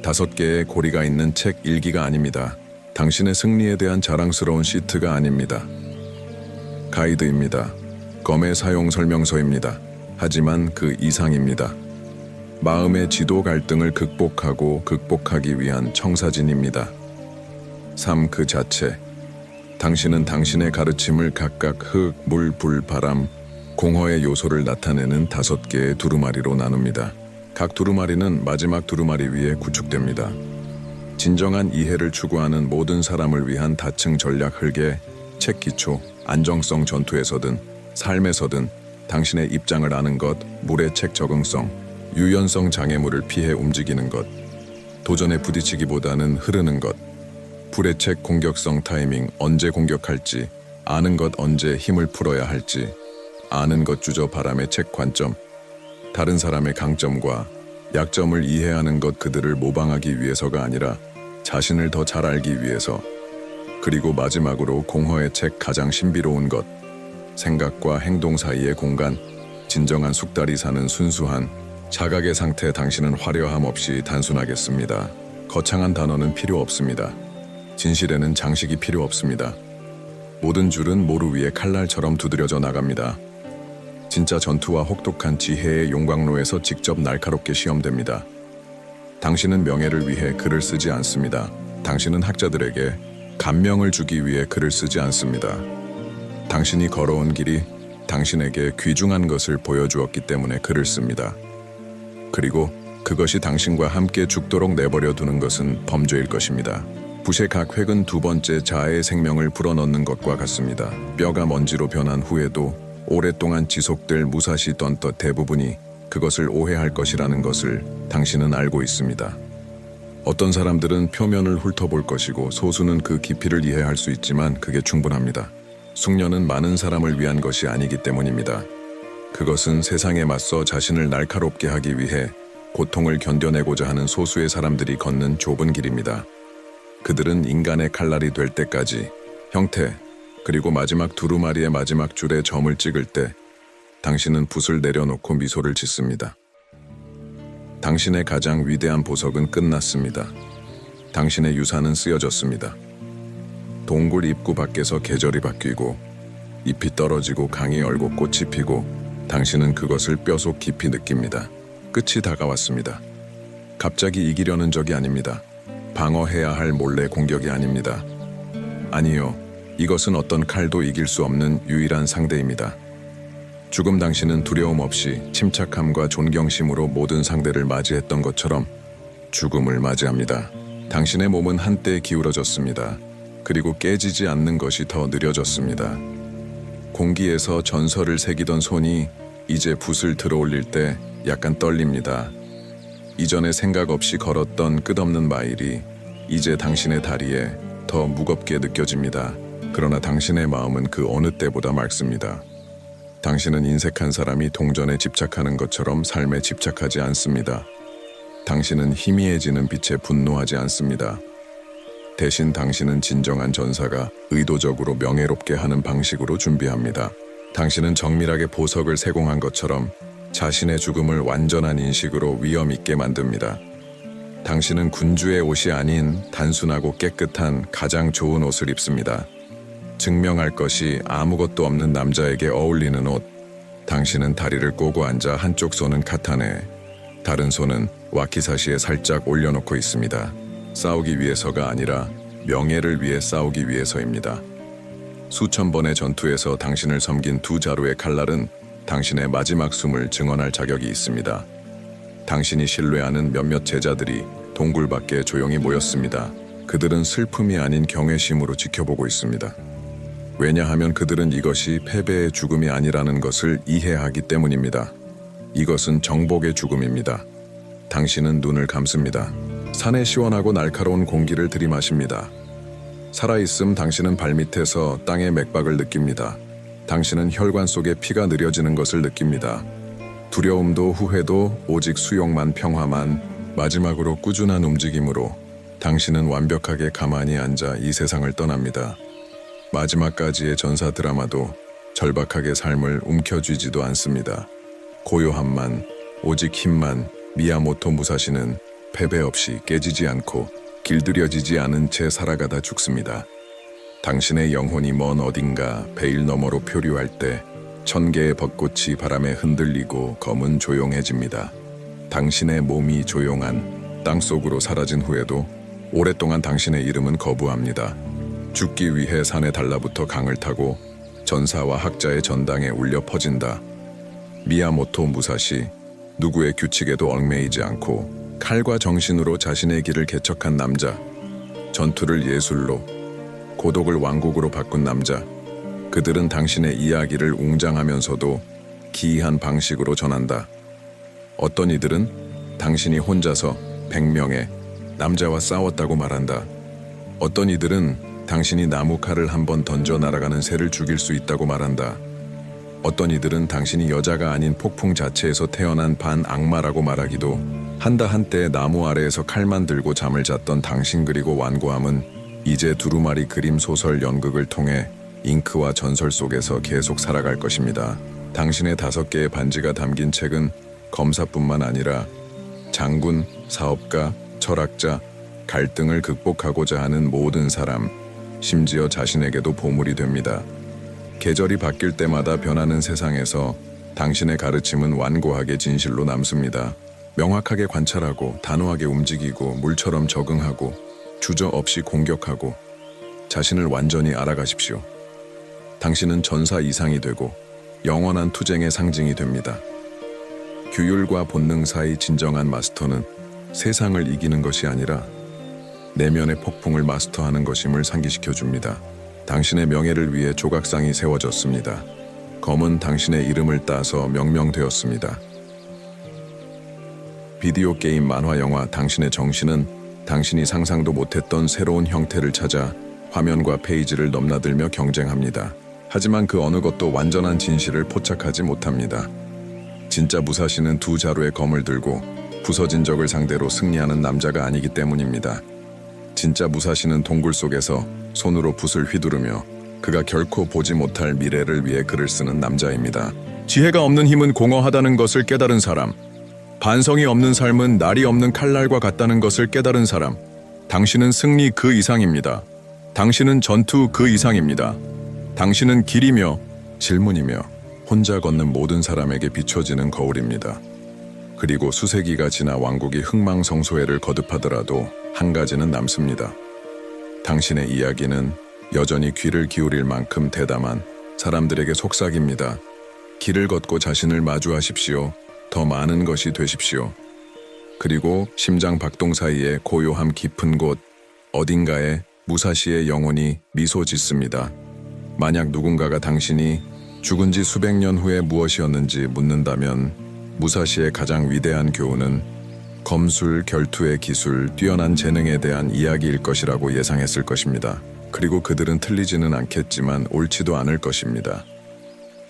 5개의 고리가 있는 책 일기가 아닙니다. 당신의 승리에 대한 자랑스러운 시트가 아닙니다. 가이드입니다. 검의 사용 설명서입니다. 하지만 그 이상입니다. 마음의 지도 갈등을 극복하기 위한 청사진입니다. 삶 그 자체. 당신은 당신의 가르침을 각각 흙, 물, 불, 바람, 공허의 요소를 나타내는 5개의 두루마리로 나눕니다. 각 두루마리는 마지막 두루마리 위에 구축됩니다. 진정한 이해를 추구하는 모든 사람을 위한 다층 전략 흙의 책 기초, 안정성 전투에서든 삶에서든 당신의 입장을 아는 것, 물의 책 적응성, 유연성 장애물을 피해 움직이는 것, 도전에 부딪히기보다는 흐르는 것, 불의 책 공격성 타이밍, 언제 공격할지, 아는 것 언제 힘을 풀어야 할지, 아는 것 주저 바람의 책 관점, 다른 사람의 강점과 약점을 이해하는 것 그들을 모방하기 위해서가 아니라 자신을 더 잘 알기 위해서, 그리고 마지막으로 공허의 책 가장 신비로운 것, 생각과 행동 사이의 공간, 진정한 숙달이 사는 순수한 자각의 상태. 당신은 화려함 없이 단순하겠습니다. 거창한 단어는 필요 없습니다. 진실에는 장식이 필요 없습니다. 모든 줄은 모루 위에 칼날처럼 두드려져 나갑니다. 진짜 전투와 혹독한 지혜의 용광로에서 직접 날카롭게 시험됩니다. 당신은 명예를 위해 글을 쓰지 않습니다. 당신은 학자들에게 감명을 주기 위해 글을 쓰지 않습니다. 당신이 걸어온 길이 당신에게 귀중한 것을 보여주었기 때문에 글을 씁니다. 그리고 그것이 당신과 함께 죽도록 내버려 두는 것은 범죄일 것입니다. 붓의 각 획은 2번째 자아의 생명을 불어넣는 것과 같습니다. 뼈가 먼지로 변한 후에도 오랫동안 지속될 무사시 던터 대부분이 그것을 오해할 것이라는 것을 당신은 알고 있습니다. 어떤 사람들은 표면을 훑어볼 것이고 소수는 그 깊이를 이해할 수 있지만 그게 충분합니다. 숙련은 많은 사람을 위한 것이 아니기 때문입니다. 그것은 세상에 맞서 자신을 날카롭게 하기 위해 고통을 견뎌내고자 하는 소수의 사람들이 걷는 좁은 길입니다. 그들은 인간의 칼날이 될 때까지 형태, 그리고 마지막 두루마리의 마지막 줄에 점을 찍을 때 당신은 붓을 내려놓고 미소를 짓습니다. 당신의 가장 위대한 보석은 끝났습니다. 당신의 유산은 쓰여졌습니다. 동굴 입구 밖에서 계절이 바뀌고 잎이 떨어지고 강이 얼고 꽃이 피고 당신은 그것을 뼈속 깊이 느낍니다. 끝이 다가왔습니다. 갑자기 이기려는 적이 아닙니다. 방어해야 할 몰래 공격이 아닙니다. 아니요. 이것은 어떤 칼도 이길 수 없는 유일한 상대입니다. 죽음. 당신은 두려움 없이 침착함과 존경심으로 모든 상대를 맞이했던 것처럼 죽음을 맞이합니다. 당신의 몸은 한때 기울어졌습니다. 그리고 깨지지 않는 것이 더 느려졌습니다. 공기에서 전설을 새기던 손이 이제 붓을 들어올릴 때 약간 떨립니다. 이전에 생각 없이 걸었던 끝없는 마일이 이제 당신의 다리에 더 무겁게 느껴집니다. 그러나 당신의 마음은 그 어느 때보다 맑습니다. 당신은 인색한 사람이 동전에 집착하는 것처럼 삶에 집착하지 않습니다. 당신은 희미해지는 빛에 분노하지 않습니다. 대신 당신은 진정한 전사가 의도적으로 명예롭게 하는 방식으로 준비합니다. 당신은 정밀하게 보석을 세공한 것처럼 자신의 죽음을 완전한 인식으로 위험 있게 만듭니다. 당신은 군주의 옷이 아닌 단순하고 깨끗한 가장 좋은 옷을 입습니다. 증명할 것이 아무것도 없는 남자에게 어울리는 옷. 당신은 다리를 꼬고 앉아 한쪽 손은 카타네, 다른 손은 와키사시에 살짝 올려놓고 있습니다. 싸우기 위해서가 아니라 명예를 위해 싸우기 위해서입니다. 수천 번의 전투에서 당신을 섬긴 2 자루의 칼날은 당신의 마지막 숨을 증언할 자격이 있습니다. 당신이 신뢰하는 몇몇 제자들이 동굴 밖에 조용히 모였습니다. 그들은 슬픔이 아닌 경외심으로 지켜보고 있습니다. 왜냐하면 그들은 이것이 패배의 죽음이 아니라는 것을 이해하기 때문입니다. 이것은 정복의 죽음입니다. 당신은 눈을 감습니다. 산의 시원하고 날카로운 공기를 들이마십니다. 살아있음 당신은 발밑에서 땅의 맥박을 느낍니다. 당신은 혈관 속에 피가 느려지는 것을 느낍니다. 두려움도 후회도 오직 수용만 평화만 마지막으로 꾸준한 움직임으로 당신은 완벽하게 가만히 앉아 이 세상을 떠납니다. 마지막까지의 전사 드라마도 절박하게 삶을 움켜쥐지도 않습니다. 고요함만, 오직 힘만 미야모토 무사시는 패배 없이 깨지지 않고 길들여지지 않은 채 살아가다 죽습니다. 당신의 영혼이 먼 어딘가 베일 너머로 표류할 때 1000개의 벚꽃이 바람에 흔들리고 검은 조용해집니다. 당신의 몸이 조용한 땅속으로 사라진 후에도 오랫동안 당신의 이름은 거부합니다. 죽기 위해 산에 달라붙어 강을 타고 전사와 학자의 전당에 울려 퍼진다. 미야모토 무사시, 누구의 규칙에도 얽매이지 않고 칼과 정신으로 자신의 길을 개척한 남자, 전투를 예술로, 고독을 왕국으로 바꾼 남자. 그들은 당신의 이야기를 웅장하면서도 기이한 방식으로 전한다. 어떤 이들은 당신이 혼자서 100명의 남자와 싸웠다고 말한다. 어떤 이들은 당신이 나무칼을 한번 던져 날아가는 새를 죽일 수 있다고 말한다. 어떤 이들은 당신이 여자가 아닌 폭풍 자체에서 태어난 반악마라고 말하기도 한다. 한때 나무 아래에서 칼만 들고 잠을 잤던 당신 그리고 완고함은 이제 두루마리 그림 소설 연극을 통해 잉크와 전설 속에서 계속 살아갈 것입니다. 당신의 5개의 반지가 담긴 책은 검사뿐만 아니라 장군, 사업가, 철학자, 갈등을 극복하고자 하는 모든 사람, 심지어 자신에게도 보물이 됩니다. 계절이 바뀔 때마다 변하는 세상에서 당신의 가르침은 완고하게 진실로 남습니다. 명확하게 관찰하고 단호하게 움직이고 물처럼 적응하고 주저없이 공격하고 자신을 완전히 알아가십시오. 당신은 전사 이상이 되고 영원한 투쟁의 상징이 됩니다. 규율과 본능 사이 진정한 마스터는 세상을 이기는 것이 아니라 내면의 폭풍을 마스터하는 것임을 상기시켜 줍니다. 당신의 명예를 위해 조각상이 세워졌습니다. 검은 당신의 이름을 따서 명명되었습니다. 비디오 게임, 만화, 영화, 당신의 정신은 당신이 상상도 못했던 새로운 형태를 찾아 화면과 페이지를 넘나들며 경쟁합니다. 하지만 그 어느 것도 완전한 진실을 포착하지 못합니다. 진짜 무사시는 2 자루의 검을 들고 부서진 적을 상대로 승리하는 남자가 아니기 때문입니다. 진짜 무사시는 동굴 속에서 손으로 붓을 휘두르며 그가 결코 보지 못할 미래를 위해 글을 쓰는 남자입니다. 지혜가 없는 힘은 공허하다는 것을 깨달은 사람, 반성이 없는 삶은 날이 없는 칼날과 같다는 것을 깨달은 사람. 당신은 승리 그 이상입니다. 당신은 전투 그 이상입니다. 당신은 길이며 질문이며 혼자 걷는 모든 사람에게 비춰지는 거울입니다. 그리고 수세기가 지나 왕국이 흥망성쇠를 거듭하더라도 한 가지는 남습니다. 당신의 이야기는 여전히 귀를 기울일 만큼 대담한 사람들에게 속삭입니다. 길을 걷고 자신을 마주하십시오. 더 많은 것이 되십시오. 그리고 심장 박동 사이에 고요함 깊은 곳 어딘가에 무사시의 영혼이 미소 짓습니다. 만약 누군가가 당신이 죽은 지 수백 년 후에 무엇이었는지 묻는다면 무사시의 가장 위대한 교훈은 검술, 결투의 기술, 뛰어난 재능에 대한 이야기일 것이라고 예상했을 것입니다. 그리고 그들은 틀리지는 않겠지만 옳지도 않을 것입니다.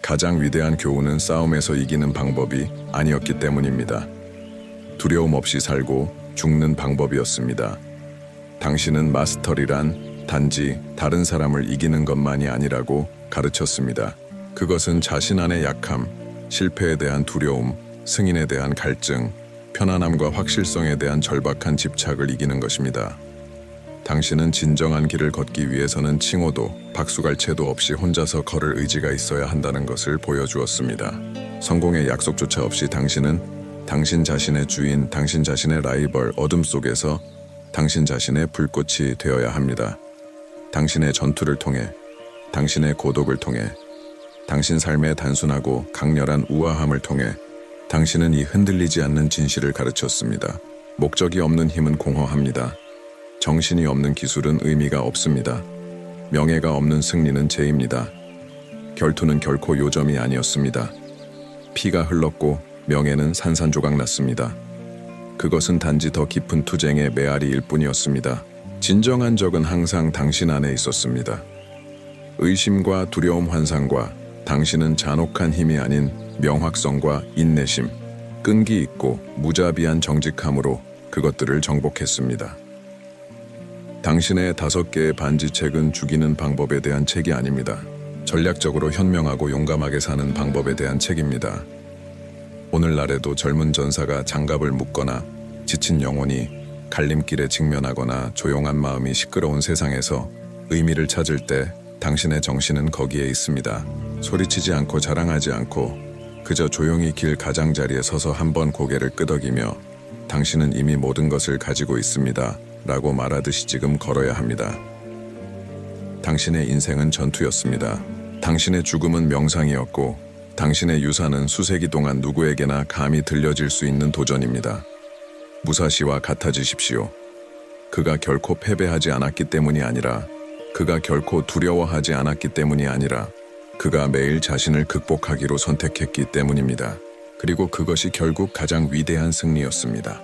가장 위대한 교훈은 싸움에서 이기는 방법이 아니었기 때문입니다. 두려움 없이 살고 죽는 방법이었습니다. 당신은 마스터리란 단지 다른 사람을 이기는 것만이 아니라고 가르쳤습니다. 그것은 자신 안의 약함, 실패에 대한 두려움, 승인에 대한 갈증, 편안함과 확실성에 대한 절박한 집착을 이기는 것입니다. 당신은 진정한 길을 걷기 위해서는 칭호도 박수갈채도 없이 혼자서 걸을 의지가 있어야 한다는 것을 보여주었습니다. 성공의 약속조차 없이 당신은 당신 자신의 주인, 당신 자신의 라이벌, 어둠 속에서 당신 자신의 불꽃이 되어야 합니다. 당신의 전투를 통해, 당신의 고독을 통해, 당신 삶의 단순하고 강렬한 우아함을 통해 당신은 이 흔들리지 않는 진실을 가르쳤습니다. 목적이 없는 힘은 공허합니다. 정신이 없는 기술은 의미가 없습니다. 명예가 없는 승리는 죄입니다. 결투는 결코 요점이 아니었습니다. 피가 흘렀고 명예는 산산조각 났습니다. 그것은 단지 더 깊은 투쟁의 메아리일 뿐이었습니다. 진정한 적은 항상 당신 안에 있었습니다. 의심과 두려움 환상과 당신은 잔혹한 힘이 아닌 명확성과 인내심, 끈기 있고 무자비한 정직함으로 그것들을 정복했습니다. 당신의 5개의 반지책은 죽이는 방법에 대한 책이 아닙니다. 전략적으로 현명하고 용감하게 사는 방법에 대한 책입니다. 오늘날에도 젊은 전사가 장갑을 묶거나 지친 영혼이 갈림길에 직면하거나 조용한 마음이 시끄러운 세상에서 의미를 찾을 때 당신의 정신은 거기에 있습니다. 소리치지 않고 자랑하지 않고 그저 조용히 길 가장자리에 서서 한번 고개를 끄덕이며 당신은 이미 모든 것을 가지고 있습니다. 라고 말하듯이 지금 걸어야 합니다. 당신의 인생은 전투였습니다. 당신의 죽음은 명상이었고 당신의 유산은 수세기 동안 누구에게나 감히 들려질 수 있는 도전입니다. 무사시와 같아지십시오. 그가 결코 패배하지 않았기 때문이 아니라 그가 결코 두려워하지 않았기 때문이 아니라 그가 매일 자신을 극복하기로 선택했기 때문입니다. 그리고 그것이 결국 가장 위대한 승리였습니다.